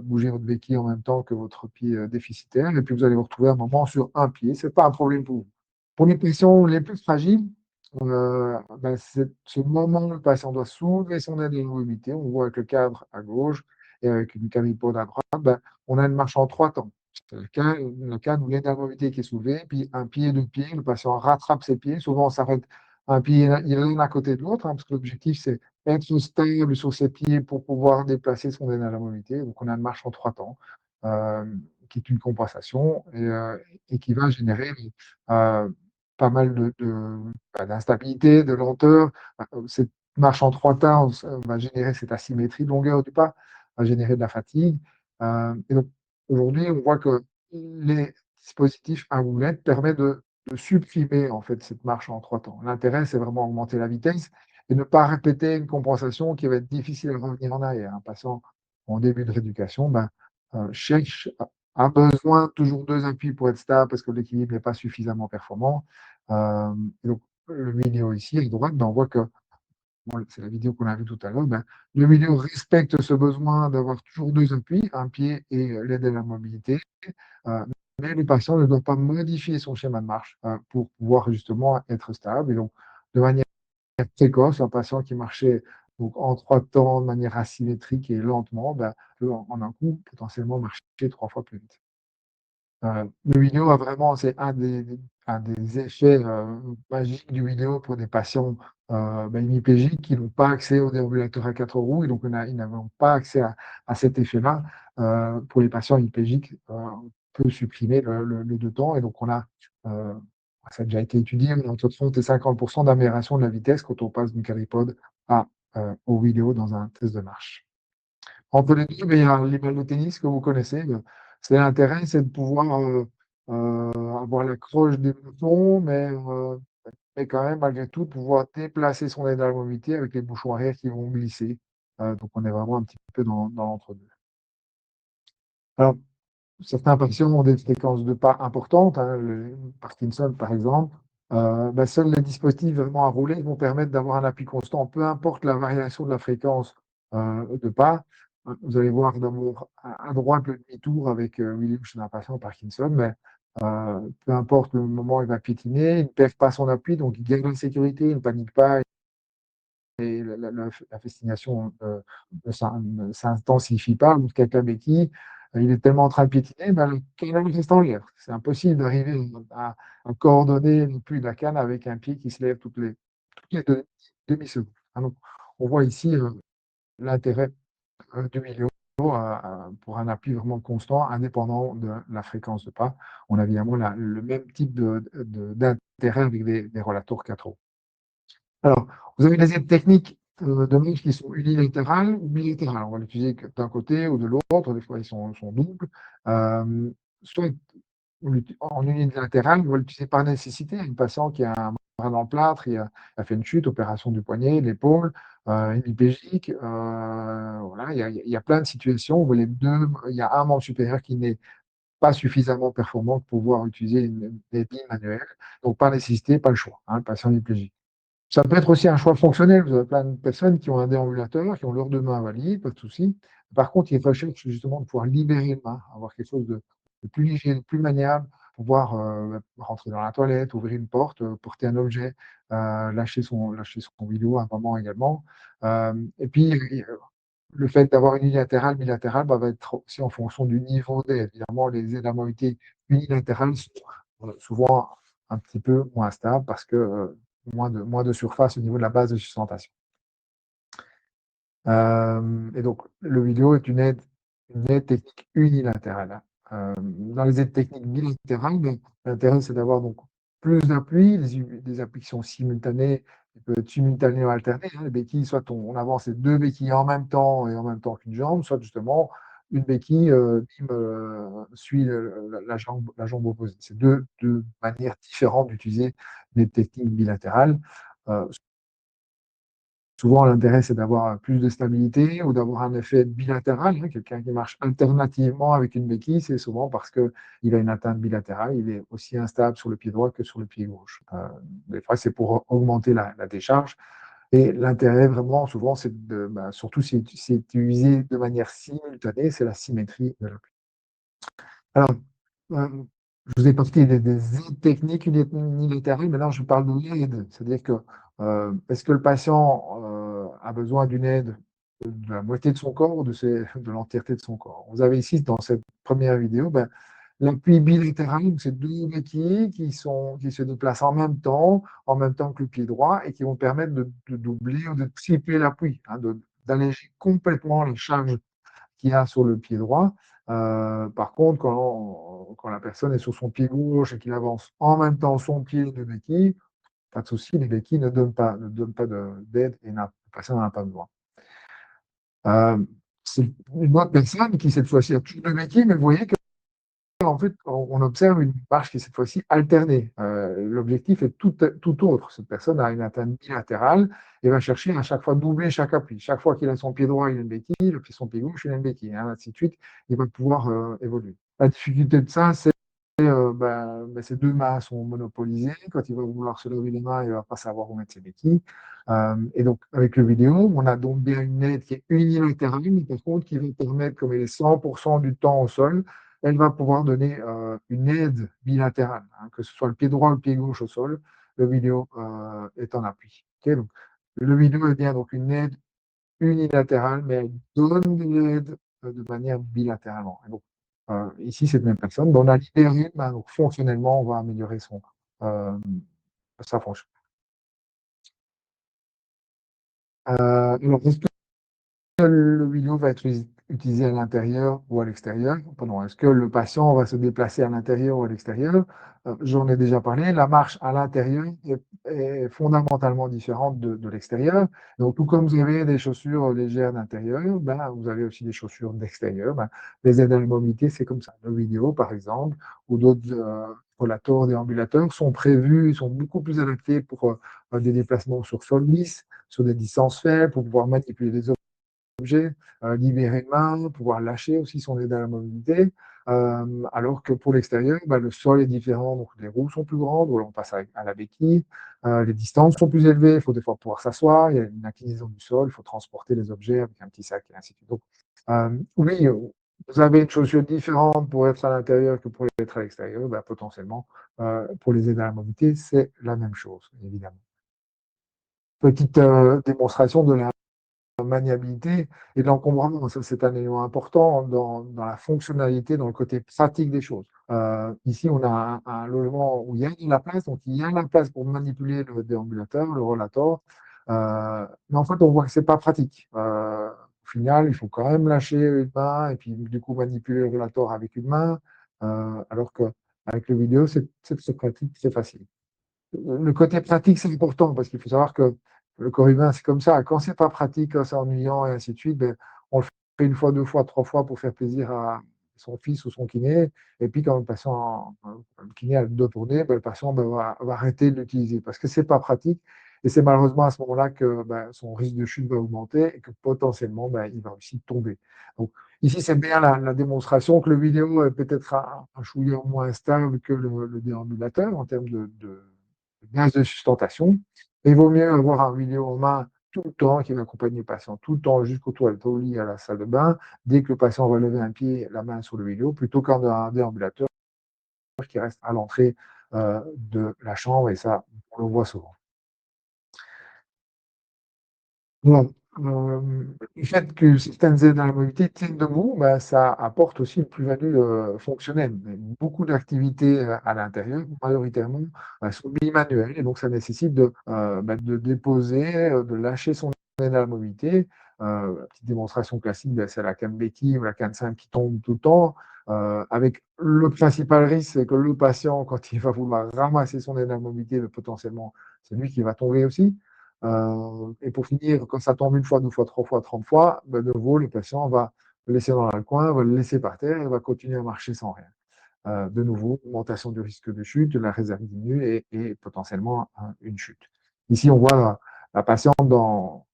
bouger votre béquille en même temps que votre pied, déficitaire et puis vous allez vous retrouver un moment sur un pied. C'est pas un problème pour vous. Pour les patients les plus fragiles, ben, c'est ce moment où le patient doit soulever son aide à la mobilité. On voit avec le cadre à gauche et avec une quadripode à droite, ben, on a une marche en 3 temps. C'est le cas où l'aide à la mobilité qui est soulevée, puis un pied, 2 pieds, le patient rattrape ses pieds. Souvent, on s'arrête un pied l'un à côté de l'autre, hein, parce que l'objectif, c'est être stable sur ses pieds pour pouvoir déplacer son aide à la mobilité. Donc, on a une marche en 3 temps, qui est une compensation et qui va générer pas mal bah, d'instabilité, de lenteur. Cette marche en 3 temps va générer cette asymétrie de longueur du pas, va générer de la fatigue. Et donc, aujourd'hui, on voit que les dispositifs à roulettes permettent de supprimer en fait cette marche en 3 temps. L'intérêt, c'est vraiment augmenter la vitesse et ne pas répéter une compensation qui va être difficile à revenir en arrière. Un patient en début de rééducation, ben, cherche a besoin toujours 2 appuis pour être stable parce que l'équilibre n'est pas suffisamment performant. Et donc le vidéo ici à droite, ben, on voit que bon, c'est la vidéo qu'on a vue tout à l'heure, ben, le vidéo respecte ce besoin d'avoir toujours 2 appuis, un pied et l'aide à la mobilité, heu, mais le patient ne doit pas modifier son schéma de marche, pour pouvoir justement être stable et donc de manière précoce, un patient qui marchait donc en 3 temps de manière asymétrique et lentement, ben, peut en un coup potentiellement marcher 3 fois plus vite. Le vidéo a vraiment c'est un des effets, magiques du vidéo pour des patients, bah, hémiplégiques qui n'ont pas accès au déambulateur à 4 roues et donc ils n'avons pas accès à cet effet-là. Pour les patients hémiplégiques, on peut supprimer le 2 temps et donc on a, heu, ça a déjà été étudié, mais entre 30 et 50 d'amélioration de la vitesse quand on passe d'une quadripode à, au vidéo dans un test de marche. Entre les 2, beh, il y a les balles de tennis que vous connaissez, c'est l'intérêt, c'est de pouvoir, avoir l'accroche des boutons, mais quand même, malgré tout, pouvoir déplacer son aide à la mobilité avec les bouchons arrière qui vont glisser. Donc on est vraiment un petit peu dans l'entre-deux. Alors, certains patients ont des fréquences de pas importantes, hein, le Parkinson par exemple. Bah, seuls les dispositifs vraiment à rouler vont permettre d'avoir un appui constant, peu importe la variation de la fréquence, de pas. Vous allez voir d'abord à droite le demi-tour avec, William chez un patient Parkinson, mais peu importe le moment où il va piétiner, il ne perd pas son appui, donc il gagne en sécurité, il ne panique pas et la fascination, ne s'intensifie pas. Alors qu'avec la béquille, il est tellement en train de piétiner, ben, le canal reste en l'air. C'est impossible d'arriver à coordonner non plus la canne avec un pied qui se lève toutes les 2 demi-secondes. Ah donc on voit ici, l'intérêt du vidéo pour un appui vraiment constant, indépendant de la fréquence de pas. On a évidemment le même type d'intérêt avec des relators 4 Alors, vous avez des aides techniques de match qui sont unilatérales ou bilatérales. On va l'utiliser d'un côté ou de l'autre. Des fois, ils sont doubles. Soit en unilatéral, on va l'utiliser par nécessité. Un patient qui a un bras dans le plâtre, il a fait une chute, opération du poignet, de l'épaule, hémiplégique. Voilà, il y a plein de situations où il y a un membre supérieur qui n'est pas suffisamment performant pour pouvoir utiliser une aide manuelle. Donc, par nécessité, pas le choix. Le patient hémiplégique. Ça peut être aussi un choix fonctionnel. Vous avez plein de personnes qui ont un déambulateur, qui ont leurs deux mains valides, pas de souci. Par contre, ils recherchent justement de pouvoir libérer une main, avoir quelque chose de plus léger, de plus maniable, pouvoir rentrer dans la toilette, ouvrir une porte, porter un objet, lâcher son vidéo à un moment également. Et puis, le fait d'avoir une unilatérale, bilatérale, va être aussi en fonction du niveau d'aide. Évidemment, les aides à mobilité unilatérales sont souvent un petit peu moins stables parce que moins de surface au niveau de la base de sustentation. Et donc, le vidéo est une aide technique unilatérale. Dans les aides techniques bilatérales, l'intérêt, c'est d'avoir donc plus d'appui, des appuis qui sont simultanés, qui peuvent être simultanément alternés. Les béquilles, soit on avance les deux béquilles en même temps et en même temps qu'une jambe, soit justement une béquille suit la jambe opposée. C'est deux manières différentes d'utiliser des techniques bilatérales. Euh, Souvent, l'intérêt, c'est d'avoir plus de stabilité ou d'avoir un effet bilatéral. Quelqu'un qui marche alternativement avec une béquille, c'est souvent parce qu'il a une atteinte bilatérale. Il est aussi instable sur le pied droit que sur le pied gauche. Des fois, c'est pour augmenter la décharge. Et l'intérêt, vraiment, souvent, surtout si c'est utilisé de manière simultanée, c'est la symétrie de l'appui. Alors, je vous ai parlé des aides techniques unilatérales, maintenant je parle de l'aide. C'est-à-dire que est-ce que le patient a besoin d'une aide de la moitié de son corps ou de l'entièreté de son corps? Vous avez ici, dans cette première vidéo, l'appui bilatéral, donc c'est deux béquilles qui se déplacent en même temps que le pied droit et qui vont permettre de doubler ou de tripler l'appui, d'alléger complètement la charge qu'il y a sur le pied droit. Par contre, quand la personne est sur son pied gauche et qu'il avance en même temps son pied de béquille, pas de souci, les béquilles ne donnent pas d'aide et la personne n'en a pas besoin. C'est une autre personne qui, cette fois-ci, a plus de béquilles, mais vous voyez que en fait, on observe une marche qui est cette fois-ci alternée. L'objectif est tout autre. Cette personne a une atteinte bilatérale et va chercher à chaque fois doubler chaque appui. Chaque fois qu'il a son pied droit, il a une béquille, son pied gauche, il a une béquille, ainsi de suite. Il va pouvoir évoluer. La difficulté de ça, c'est ses deux mains sont monopolisées. Quand il va vouloir se lever les mains, il ne va pas savoir où mettre ses béquilles. Et donc, avec le vidéo, on a donc bien une aide qui est unilatérale, mais par contre, qui va permettre, comme elle est 100% du temps au sol, elle va pouvoir donner une aide bilatérale, que ce soit le pied droit ou le pied gauche au sol, le vidéo est en appui. Okay, donc, le vidéo est bien donc une aide unilatérale, mais elle donne de l'aide de manière bilatéralement. Et donc, ici, cette même personne, on a libéré, donc fonctionnellement, on va améliorer sa fonction. Alors, est-ce que le vidéo va être utilisé à l'intérieur ou à l'extérieur? Pardon, est-ce que le patient va se déplacer à l'intérieur ou à l'extérieur? J'en ai déjà parlé. La marche à l'intérieur est fondamentalement différente de l'extérieur. Donc, tout comme vous avez des chaussures légères d'intérieur, vous avez aussi des chaussures d'extérieur. Les aides à la mobilité, c'est comme ça. Le vidéo, par exemple, ou d'autres relators déambulateurs sont prévus, sont beaucoup plus adaptés pour des déplacements sur sol lisse, sur des distances faibles, pour pouvoir manipuler des objets, libérer une main, pouvoir lâcher aussi son aide à la mobilité. Alors que pour l'extérieur, le sol est différent, donc les roues sont plus grandes, on passe à la béquille, les distances sont plus élevées, il faut des fois pouvoir s'asseoir, il y a une inclinaison du sol, il faut transporter les objets avec un petit sac et ainsi de suite. Donc, oui, vous avez une chaussure différente pour être à l'intérieur que pour être à l'extérieur, potentiellement, pour les aides à la mobilité, c'est la même chose, évidemment. Petite démonstration de la maniabilité et de l'encombrement. Ça, c'est un élément important dans la fonctionnalité, dans le côté pratique des choses. Ici, on a un logement où il y a de la place, donc il y a la place pour manipuler le déambulateur, le rollator. Mais en fait, on voit que c'est pas pratique. Au final, il faut quand même lâcher une main et puis du coup manipuler le rollator avec une main, alors qu'avec le vidéo, c'est pratique, c'est facile. Le côté pratique, c'est important parce qu'il faut savoir que le corps humain, c'est comme ça. Quand c'est pas pratique, quand c'est ennuyant et ainsi de suite, ben, on le fait une fois, deux fois, trois fois pour faire plaisir à son fils ou son kiné. Et puis, quand le patient, le kiné a le dos tourné, ben, le patient ben, va arrêter de l'utiliser parce que c'est pas pratique. Et c'est malheureusement à ce moment-là que ben, son risque de chute va augmenter et que potentiellement, ben, il va aussi tomber. Donc, ici, c'est bien la démonstration que le vidéo est peut-être un chouïa moins stable que le déambulateur en termes de gaz de sustentation. Il vaut mieux avoir un vidéo en main tout le temps qui va accompagner le patient, tout le temps jusqu'au toilette, au lit, à la salle de bain, dès que le patient va lever un pied, la main sur le vidéo, plutôt qu'un déambulateur qui reste à l'entrée de la chambre, et ça, on le voit souvent. Bon, le fait que certaines aides à la mobilité tiennent debout, ben, ça apporte aussi une plus-value fonctionnelle. Mais beaucoup d'activités à l'intérieur, majoritairement, sont bimanuelles et donc ça nécessite ben, de déposer, de lâcher son aide à la mobilité. La petite démonstration classique, ben, c'est la canne béquille ou la canne simple qui tombe tout le temps, avec le principal risque, c'est que le patient, quand il va vouloir ramasser son aide à la mobilité, ben, potentiellement, c'est lui qui va tomber aussi. Et pour finir, quand ça tombe une fois, deux fois, trois fois, 30 fois, ben, de nouveau, le patient va le laisser dans le coin, va le laisser par terre et va continuer à marcher sans rien. De nouveau, augmentation du risque de chute, la réserve diminue et potentiellement une chute. Ici, on voit patiente,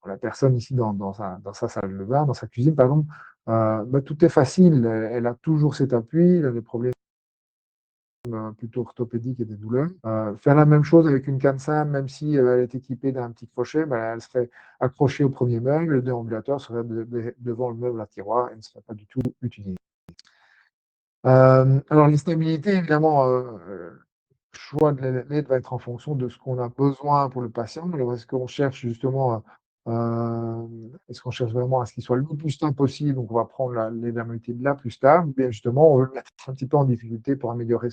la personne ici dans sa salle de bain, dans sa cuisine, pardon. Ben, tout est facile, elle a toujours cet appui, elle a des problèmes plutôt orthopédiques et des douleurs. Faire la même chose avec une canne simple, même si elle est équipée d'un petit crochet, ben, elle serait accrochée au premier meuble, le déambulateur serait devant le meuble à tiroir et ne serait pas du tout utilisé. Alors, l'instabilité, évidemment, le choix de l'aide va être en fonction de ce qu'on a besoin pour le patient. Alors, est-ce qu'on cherche justement, est-ce qu'on cherche vraiment à ce qu'il soit le plus stable possible? Donc, on va prendre l'aide à la mobilité la plus stable, ou bien justement, on veut le mettre un petit peu en difficulté pour améliorer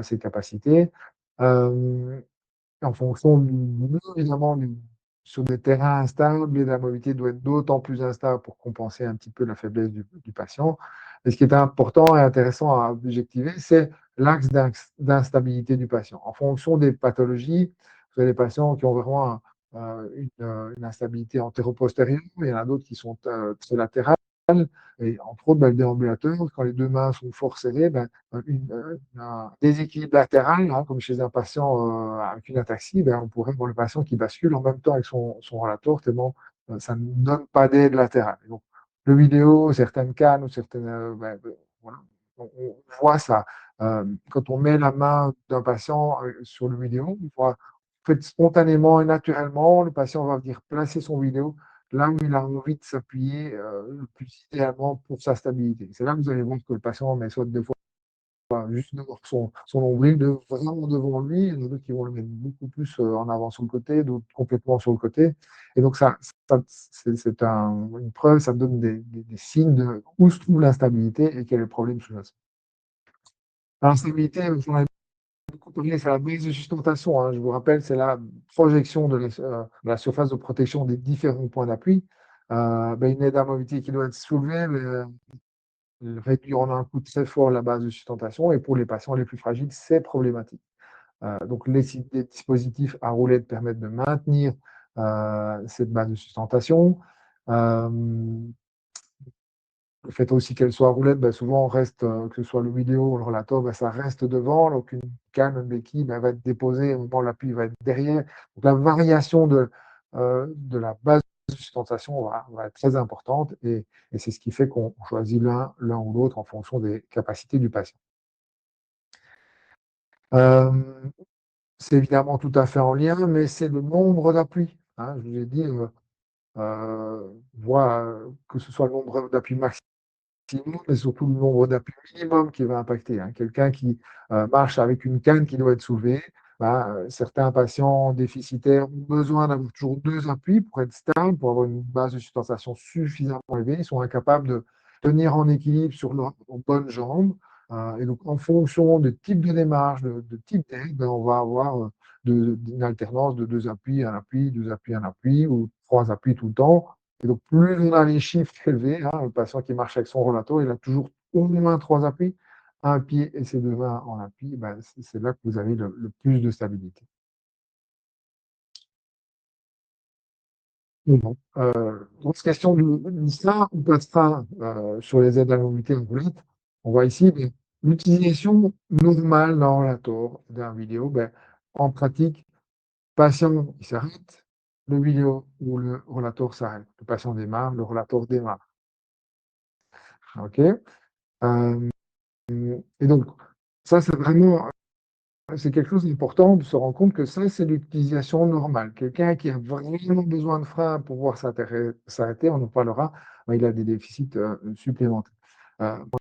ses capacités. Euh, En fonction évidemment, sur des terrains instables, la mobilité doit être d'autant plus instable pour compenser un petit peu la faiblesse du patient. Et ce qui est important et intéressant à objectiver, c'est l'axe d'instabilité du patient. En fonction des pathologies, vous avez des patients qui ont vraiment une instabilité antéro-postérieure, il y en a d'autres qui sont très latérales. Et entre autres, ben, le déambulateur, quand les deux mains sont fort serrées, ben, un déséquilibre latéral, hein, comme chez un patient avec une ataxie, ben, on pourrait voir le patient qui bascule en même temps avec son rollator, tellement ça ne donne pas d'aide latérale. Donc, le vidéo, certaines cannes ou certaines. Voilà, on voit ça. Quand on met la main d'un patient sur le vidéo, on voit en fait, spontanément et naturellement, le patient va venir placer son vidéo là où il a envie de s'appuyer le plus idéalement pour sa stabilité. C'est là que vous allez voir que le patient met soit deux fois juste devant son nombril, vraiment devant lui. Il y en a d'autres qui vont le mettre beaucoup plus en avant sur le côté, d'autres complètement sur le côté. Et donc, c'est une preuve, ça donne des signes de où se trouve l'instabilité et quel est le problème sous-jacent. L'instabilité, on a beaucoup parlé, c'est la brise de sustentation. Hein. Je vous rappelle, c'est la projection de la surface de protection des différents points d'appui. Ben, une aide à mobilité qui doit être soulevée, mais, réduit en un coup très fort la base de sustentation. Et pour les patients les plus fragiles, c'est problématique. Donc, les dispositifs à roulette permettent de maintenir cette base de sustentation. Euh, le fait aussi qu'elle soit à roulette, ben, souvent on reste, que ce soit le vidéo ou le rollator, ben, ça reste devant. Donc une canne, une béquille ben, va être déposée, au moment où l'appui va être derrière. Donc la variation de la base de sustentation va être très importante et c'est ce qui fait qu'on choisit l'un ou l'autre en fonction des capacités du patient. Euh, c'est évidemment tout à fait en lien, mais c'est le nombre d'appuis. Hein, je vous ai dit, que ce soit le nombre d'appuis maximum, mais surtout le nombre d'appuis minimum qui va impacter. Hein. Quelqu'un qui marche avec une canne qui doit être soulevée, ben, certains patients déficitaires ont besoin d'avoir toujours deux appuis pour être stable, pour avoir une base de sustentation suffisamment élevée. Ils sont incapables de tenir en équilibre sur leurs bonnes jambes. Et donc, en fonction du type de démarche, de type d'aide, ben, on va avoir une alternance de deux appuis, un appui, deux appuis, un appui, ou trois appuis tout le temps. Et donc, plus on a les chiffres élevés, hein, le patient qui marche avec son rollator, il a toujours au moins 3 appuis, un pied et ses 2 mains en appui, ben, c'est là que vous avez le plus de stabilité. Bon, grosse question du frein ou pas de frein sur les aides à la mobilité en roulette. On voit ici ben, l'utilisation normale d'un rollator, d'un vidéo. Ben, en pratique, le patient il s'arrête, le vidéo ou le rollator s'arrête. Le patient démarre, le rollator démarre. OK? Euh, et donc, ça, c'est vraiment c'est quelque chose d'important de se rendre compte que ça, c'est l'utilisation normale. Quelqu'un qui a vraiment besoin de frein pour pouvoir s'arrêter, on en parlera, ben, il a des déficits supplémentaires.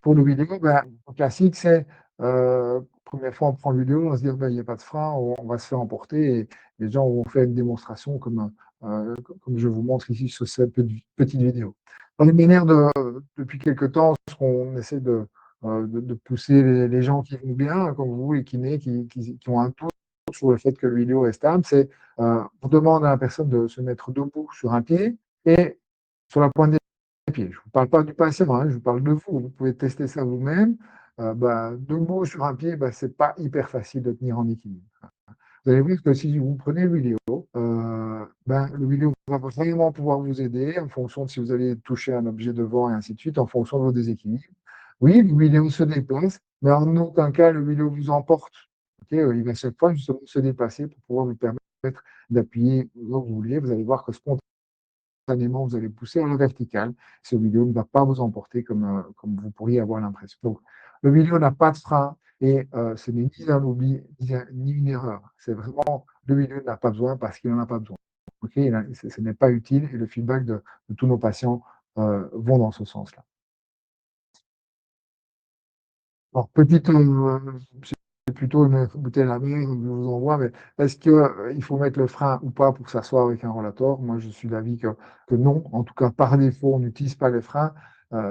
Pour le vidéo, ben, le classique, c'est première fois on prend le vidéo, on se dit ben, il n'y a pas de frein, on va se faire emporter et les gens vont faire une démonstration comme je vous montre ici sur cette petite vidéo. Dans les manières depuis quelques temps, ce qu'on essaie de pousser les gens qui vont bien, comme vous, les kinés, qui ont un doute sur le fait que le vidéo est stable, c'est on demande à la personne de se mettre debout sur un pied et sur la pointe des pieds. Je ne vous parle pas du patient, hein, je vous parle de vous. Vous pouvez tester ça vous-même. Bah, debout sur un pied, bah, ce n'est pas hyper facile de tenir en équilibre. Vous allez voir que si vous prenez le vidéo, ben, le vidéo va vraiment pouvoir vous aider en fonction de si vous allez toucher un objet devant et ainsi de suite, en fonction de vos déséquilibres. Oui, le vidéo se déplace, mais en aucun cas le vidéo vous emporte. Ok, il va chaque fois justement se déplacer pour pouvoir vous permettre d'appuyer où vous voulez. Vous allez voir que spontanément, vous allez pousser à la verticale. Ce vidéo ne va pas vous emporter comme vous pourriez avoir l'impression. Donc, le vidéo n'a pas de frein et ce n'est ni un oubli ni une erreur. C'est vraiment le vidéo n'a pas besoin parce qu'il n'en a pas besoin. Okay, ce n'est pas utile et le feedback de tous nos patients vont dans ce sens-là. Alors, petite, c'est plutôt une bouteille à la mer, je vous envoie, mais est-ce qu'il faut mettre le frein ou pas pour s'asseoir avec un rollator? Moi, je suis d'avis que non. En tout cas, par défaut, on n'utilise pas les freins.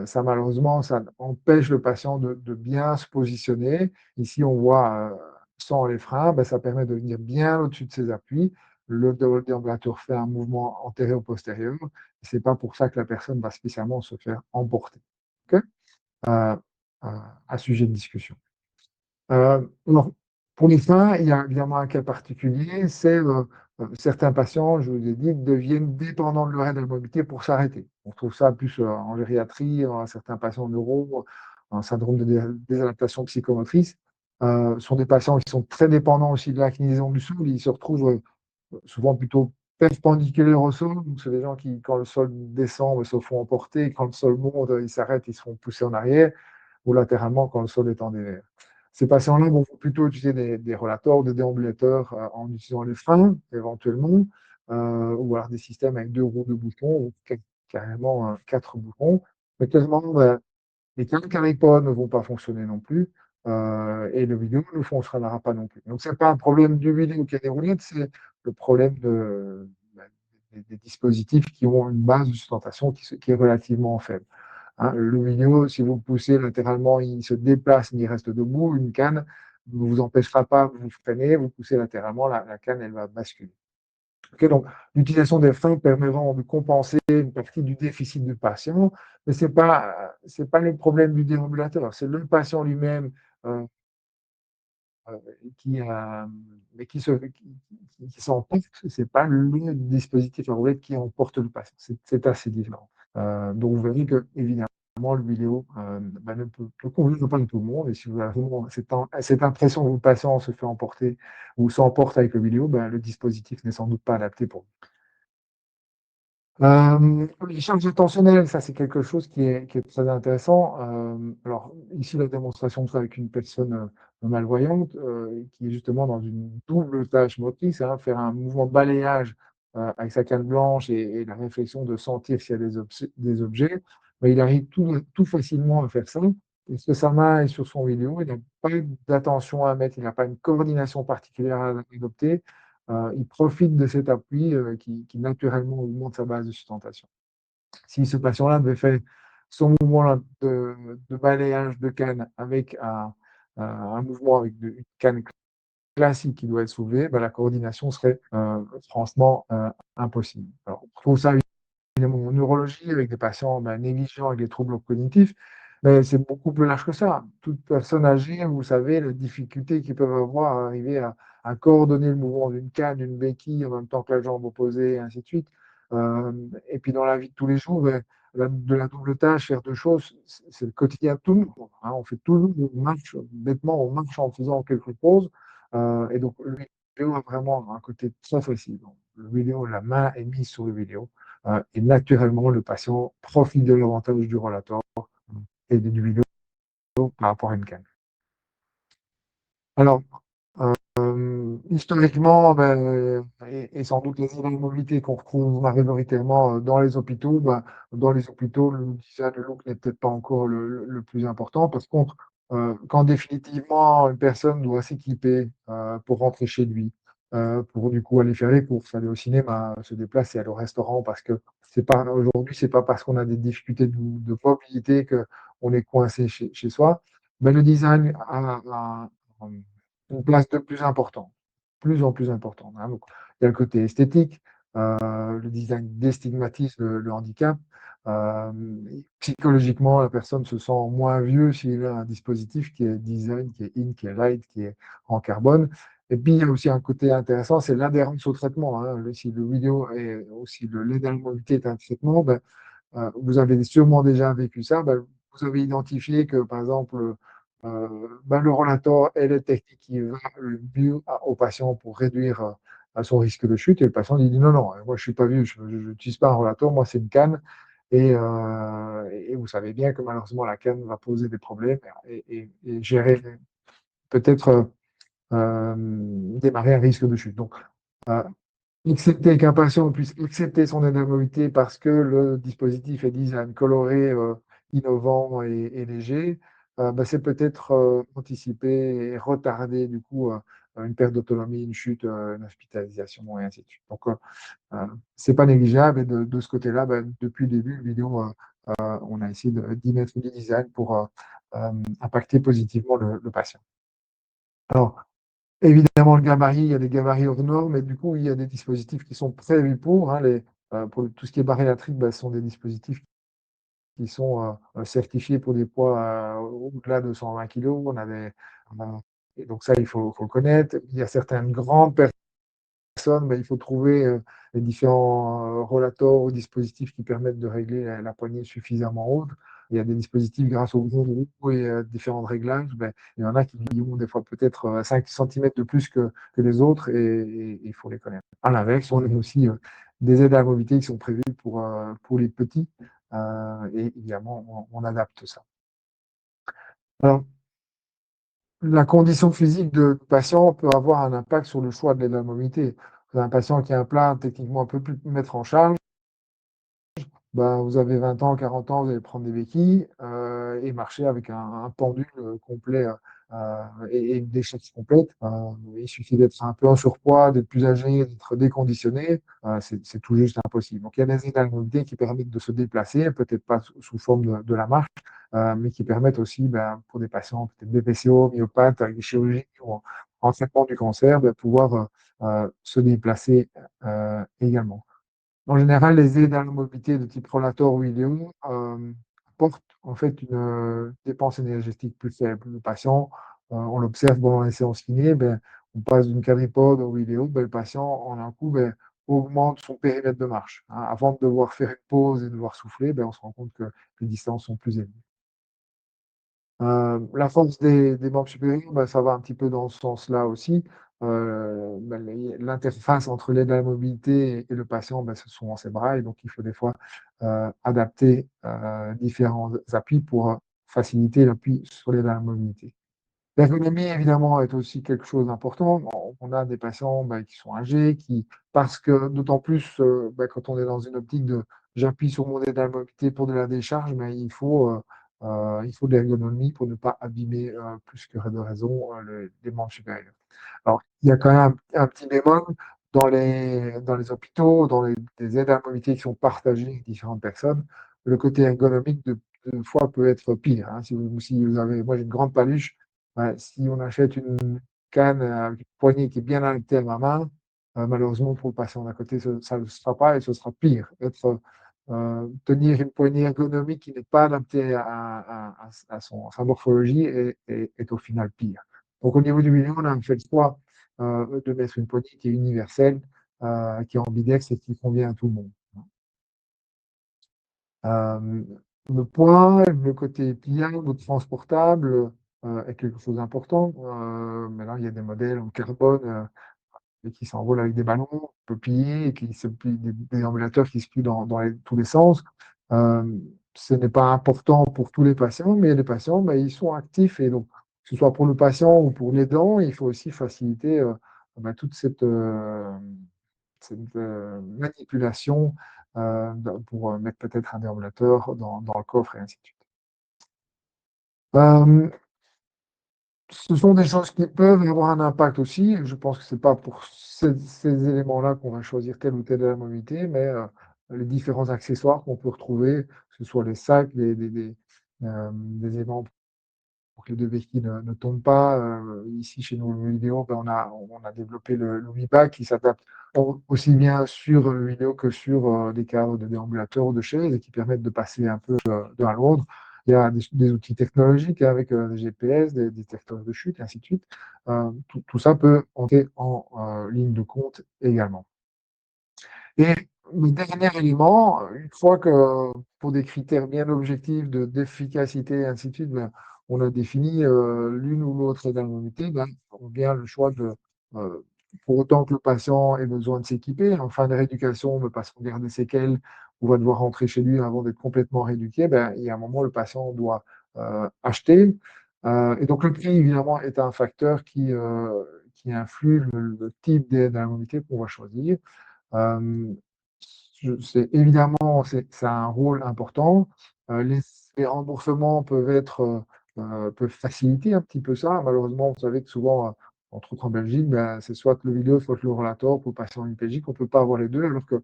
Ça, malheureusement, ça empêche le patient de bien se positionner. Ici, on voit sans les freins, ben, ça permet de venir bien au-dessus de ses appuis. Le déambulateur fait un mouvement antérieur-postérieur. Ce n'est pas pour ça que la personne va spécialement se faire emporter. OK? Euh, à sujet de discussion. Alors, pour les fins, il y a évidemment un cas particulier, c'est certains patients, je vous ai dit, deviennent dépendants de leur aide à la mobilité pour s'arrêter. On trouve ça plus en gériatrie, certains patients neuro, en syndrome de désadaptation psychomotrice. Sont des patients qui sont très dépendants aussi de l'inclinaison du sol. Ils se retrouvent souvent plutôt perpendiculaires au sol. Donc, c'est des gens qui, quand le sol descend, se font emporter. Quand le sol monte, ils s'arrêtent, ils se font pousser en arrière ou latéralement quand le sol est en dévers. Ces patients-là vont plutôt utiliser des rollators ou des déambulateurs en utilisant les freins, éventuellement, ou alors des systèmes avec 2 roues de boutons, ou carrément 4 boutons. Mais clairement, ben, les câbles Caripo ne vont pas fonctionner non plus, et le vidéo ne fonctionnera pas non plus. Donc, ce n'est pas un problème du vidéo qui a des roulettes, c'est le problème ben, des dispositifs qui ont une base de sustentation qui est relativement faible. Hein, le vidéo, si vous le poussez latéralement, il se déplace, mais il reste debout. Une canne ne vous empêchera pas, vous freinez, vous poussez latéralement, la canne, elle va basculer. Okay, donc, l'utilisation des freins permet vraiment de compenser une partie du déficit du patient, mais ce n'est pas le problème du déambulateur, c'est le patient lui-même euh, euh, qui, mais qui s'emporte, ce n'est pas le dispositif à roulette qui emporte le patient, c'est assez différent. Donc, vous verrez que, évidemment, le vidéo ne peut convenir pas à tout le monde. Et si vous avez vraiment cette impression que vos patients se fait emporter ou s'emportent avec le vidéo, ben, le dispositif n'est sans doute pas adapté pour vous. Les charges intentionnelles, ça c'est quelque chose qui est très intéressant. Alors ici la démonstration c'est avec une personne malvoyante qui est justement dans une double tâche motrice, hein, faire un mouvement de balayage avec sa canne blanche et la réflexion de sentir s'il y a des objets. Mais il arrive tout facilement à faire ça. Parce que sa main est sur son vidéo, il n'a pas d'attention à mettre, il n'a pas une coordination particulière à adopter. Il profite de cet appui qui naturellement augmente sa base de sustentation. Si ce patient-là devait faire son mouvement de balayage de canne avec un mouvement avec une canne classique qui doit être soulevée, ben, la coordination serait franchement impossible. Alors, on trouve ça évidemment en neurologie avec des patients négligents avec des troubles cognitifs, mais c'est beaucoup plus large que ça. Toute personne âgée, vous savez, les difficultés qu'ils peuvent avoir à arriver à coordonner le mouvement d'une canne, d'une béquille en même temps que la jambe opposée, et ainsi de suite. Et puis dans la vie de tous les jours, de la double tâche, faire deux choses, c'est le quotidien de tout le monde. Hein. On fait tout le monde, on marche bêtement, on marche en faisant quelque chose. Et donc, le vidéo a vraiment un côté très facile. Donc, le vidéo, la main est mise sur le vidéo. Et naturellement, le patient profite de l'avantage du rollator et du vidéo par rapport à une canne. Alors, historiquement, et sans doute les inégalités qu'on retrouve majoritairement dans les hôpitaux, le design, le look n'est peut-être pas encore le plus important. Par contre, quand définitivement une personne doit s'équiper pour rentrer chez lui, pour du coup aller faire les courses, aller au cinéma, se déplacer, aller au restaurant, parce que aujourd'hui, c'est pas parce qu'on a des difficultés de mobilité qu'on est coincé chez soi. Mais le design a une place de plus en plus importante. Hein. Donc, il y a le côté esthétique, le design déstigmatise le handicap. Euh, Psychologiquement, la personne se sent moins vieux s'il a un dispositif qui est design, qui est in, qui est light, qui est en carbone. Et puis, il y a aussi un côté intéressant, c'est l'adhérence au traitement. Hein. Si le vidéo et aussi l'aide à la mobilité est un traitement, vous avez sûrement déjà vécu ça, vous avez identifié que, par exemple, le rollator est la technique qui va le mieux au patient pour réduire son risque de chute. Et le patient dit non, non, moi je suis pas vieux, je n'utilise pas un rollator, moi c'est une canne. Et vous savez bien que malheureusement la canne va poser des problèmes et gérer peut-être démarrer un risque de chute. Donc, euh, accepter qu'un patient puisse accepter son énormité parce que le dispositif est design coloré, innovant et léger, c'est peut-être anticiper et retarder du coup une perte d'autonomie, une chute, une hospitalisation et ainsi de suite. Donc, c'est pas négligeable et de ce côté-là, depuis le début, le vidéo, on a essayé d'y mettre du design pour impacter positivement le patient. Alors, évidemment, le gabarit, il y a des gabarits hors normes, et du coup, il y a des dispositifs qui sont prévus pour. Hein, pour tout ce qui est bariatrique, ce sont des dispositifs qui sont certifiés pour des poids au-delà de 120 kg. Et donc ça, il faut le connaître. Il y a certaines grandes personnes, il faut trouver les différents rollators ou dispositifs qui permettent de régler la poignée suffisamment haute. Il y a des dispositifs grâce au gros roues et différents réglages. Il y en a qui ont des fois peut-être 5 cm de plus que les autres et il faut les connaître. À l'inverse, on a aussi des aides à la mobilité qui sont prévues pour les petits et évidemment, on adapte ça. Alors, la condition physique de patient peut avoir un impact sur le choix de l'aide à la mobilité. Vous avez un patient qui a un plein techniquement un peu plus mettre en charge, vous avez 20 ans, 40 ans, vous allez prendre des béquilles et marcher avec un pendule complet et une décharge complète. Il suffit d'être un peu en surpoids, d'être plus âgé, d'être déconditionné. C'est tout juste impossible. Donc, il y a des aides à la mobilité qui permettent de se déplacer, peut-être pas sous forme de la marche, mais qui permettent aussi, pour des patients peut-être BPCO, myopathes, avec des chirurgies ou en traitement du cancer, de pouvoir se déplacer également. En général, les aides à la mobilité de type rollator ou iléo apportent en fait une dépense énergétique plus faible. Le patient, on l'observe pendant les séances kiné, on passe d'une quadripode au iléo, le patient, en un coup, augmente son périmètre de marche. Hein. Avant de devoir faire une pause et de devoir souffler, on se rend compte que les distances sont plus élevées. La force des membres supérieurs, ça va un petit peu dans ce sens-là aussi. L'interface entre l'aide à la mobilité et le patient, ce sont ses bras, et donc il faut des fois adapter différents appuis pour faciliter l'appui sur l'aide à la mobilité. L'ergonomie, évidemment, est aussi quelque chose d'important. On a des patients qui sont âgés, parce que d'autant plus quand on est dans une optique de j'appuie sur mon aide à la mobilité pour de la décharge, mais il faut de l'ergonomie pour ne pas abîmer plus que de raison les membres supérieurs. Alors, il y a quand même un petit bémol dans les hôpitaux, des aides à la mobilité qui sont partagées avec différentes personnes. Le côté ergonomique, de fois, peut être pire. Hein. Si vous avez, moi, j'ai une grande paluche. Si on achète une canne avec une poignée qui est bien adaptée à ma main, malheureusement pour le patient d'à côté, ça ne sera pas et ce sera pire. tenir une poignée ergonomique qui n'est pas adaptée à sa morphologie est au final pire. Donc au niveau du milieu, on a fait le choix de mettre une poignée qui est universelle, qui est ambidex et qui convient à tout le monde. Euh, le poids, le côté pliable, transportable est quelque chose d'important. Maintenant, il y a des modèles en carbone et qui s'envolent avec des ballons, on peut plier, et qui se plient, des ambulateurs qui se plient dans tous les sens. Euh, Ce n'est pas important pour tous les patients, mais les patients, ben, ils sont actifs et donc, que ce soit pour le patient ou pour l'aidant, il faut aussi faciliter ben, toute cette manipulation pour mettre peut-être un déambulateur dans le coffre et ainsi de suite. Euh, Ce sont des choses qui peuvent avoir un impact aussi. Je pense que c'est pas pour ces éléments-là qu'on va choisir telle ou telle mobilité, mais les différents accessoires qu'on peut retrouver, que ce soit les sacs, des aimants pour que les deux béquilles ne tombent pas. Ici, chez nous, le vidéo, ben, on a développé le WeBack qui s'adapte aussi bien sur le vidéo que sur des cadres de déambulateurs ou de chaises et qui permettent de passer un peu d'un à l'autre. Il y a des outils technologiques avec des GPS, des détecteurs de chute, et ainsi de suite. Tout ça peut entrer en ligne de compte également. Et le dernier élément, une fois que pour des critères bien objectifs d'efficacité et ainsi de suite, ben, on a défini l'une ou l'autre énormité, ben, on vient le choix euh, pour autant que le patient ait besoin de s'équiper, en fin de rééducation, le patient garde des séquelles, on va devoir rentrer chez lui avant d'être complètement rééduqué, ben, il y a un moment, le patient doit acheter. Et donc le prix, évidemment, est un facteur qui influe le type d'énormité qu'on va choisir. Euh, c'est évidemment, ça a un rôle important. Les remboursements peuvent faciliter un petit peu ça. Malheureusement, vous savez que souvent, entre autres en Belgique, ben, c'est soit le vidéo, soit le rollator pour le patient hypégique. On ne peut pas avoir les deux, alors que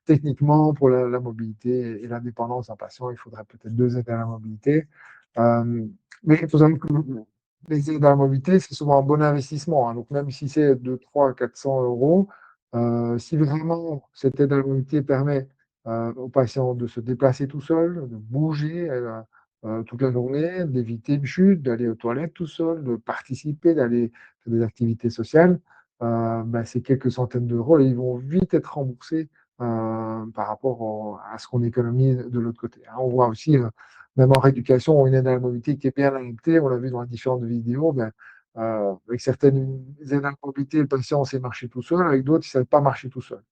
techniquement, pour la mobilité et l'indépendance d'un patient, il faudrait peut-être deux aides à la mobilité. Euh, mais il faut savoir que les aides à la mobilité, c'est souvent un bon investissement, hein. Donc, même si c'est de 300 à 400 euros, si vraiment cette aide à la mobilité permet au patient de se déplacer tout seul, de bouger toute la journée, d'éviter une chute, d'aller aux toilettes tout seul, de participer, d'aller faire des activités sociales, ben, c'est quelques centaines d'euros et ils vont vite être remboursés par rapport à ce qu'on économise de l'autre côté, hein. On voit aussi, même en rééducation, une aide à la mobilité qui est bien adaptée, on l'a vu dans les différentes vidéos, ben, avec certaines aides à la mobilité, le patient sait marcher tout seul, avec d'autres, il ne sait pas marcher tout seul.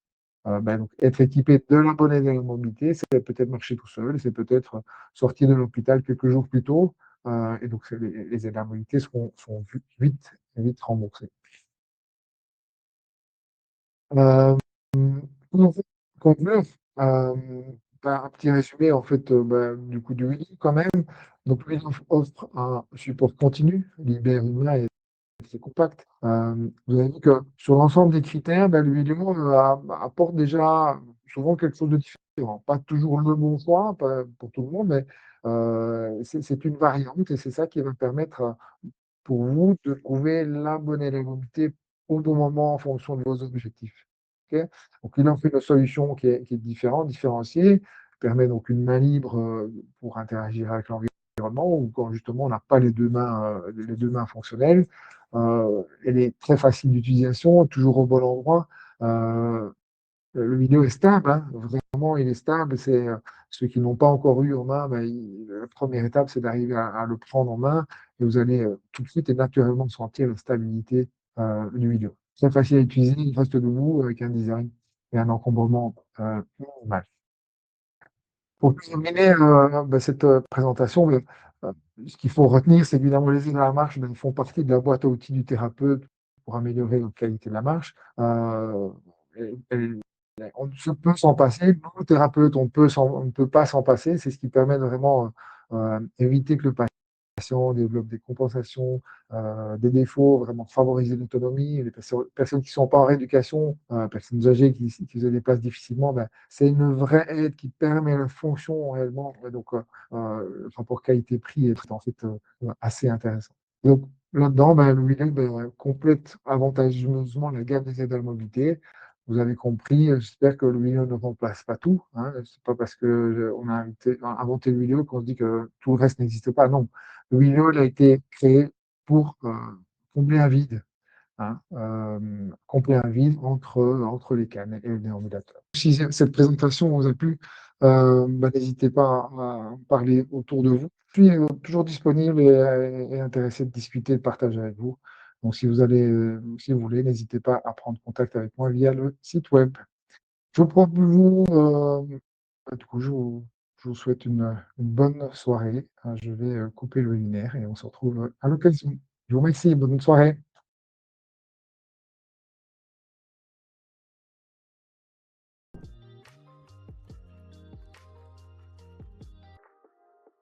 Ben, donc, être équipé de la bonne aide à la mobilité, c'est peut-être marcher tout seul, c'est peut-être sortir de l'hôpital quelques jours plus tôt, et donc les aides à la mobilité sont vite remboursées. Euh, pour conclure, euh, un petit résumé en fait du coup du Wheelie quand même. Donc Wheelie offre un support continu, libère humain et c'est compact. Vous avez vu que sur l'ensemble des critères, ben, le vidéo apporte déjà souvent quelque chose de différent. Pas toujours le bon choix pas pour tout le monde, mais c'est une variante et c'est ça qui va permettre pour vous de trouver la bonne électromobilité au bon moment en fonction de vos objectifs. Ok. Donc, il en fait une solution qui est différente, différenciée, permet donc une main libre pour interagir avec l'environnement ou quand justement on n'a pas les deux mains fonctionnelles. Elle est très facile d'utilisation, toujours au bon endroit. Euh, le vidéo est stable, hein, vraiment, il est stable. C'est ceux qui n'ont pas encore eu en main, ben, la première étape, c'est d'arriver à le prendre en main et vous allez tout de suite et naturellement sentir la stabilité du vidéo. Très facile à utiliser, il reste debout avec un design et un encombrement minimal. Pour terminer ben, cette présentation, ce qu'il faut retenir, c'est évidemment les aides à la marche ben, font partie de la boîte à outils du thérapeute pour améliorer la qualité de la marche. Et on se peut s'en passer. Nous, thérapeutes, on ne peut pas s'en passer. C'est ce qui permet de vraiment éviter que le patient développe des compensations, des défauts, vraiment favoriser l'autonomie. Les personnes qui ne sont pas en rééducation, personnes âgées qui se déplacent difficilement, ben, c'est une vraie aide qui permet la fonction réellement. Et donc, le rapport qualité-prix est en fait assez intéressant. Donc, là-dedans, ben, le Wheeling ben, complète avantageusement la gamme des aides à la mobilité vous avez compris, j'espère que le vidéo ne remplace pas tout, hein. C'est pas parce qu'on a inventé le vidéo qu'on se dit que tout le reste n'existe pas. Non, le vidéo, il a été créé pour combler un vide, hein, combler un vide entre les cannes et le déambulateur. Si cette présentation vous a plu, n'hésitez pas à en parler autour de vous. Je suis toujours disponible et intéressé de discuter, de partager avec vous. Donc, si vous voulez, n'hésitez pas à prendre contact avec moi via le site web. Je vous prends vous, du coup, je vous souhaite une bonne soirée. Je vais couper le webinaire et on se retrouve à l'occasion. Je vous remercie. Bonne soirée.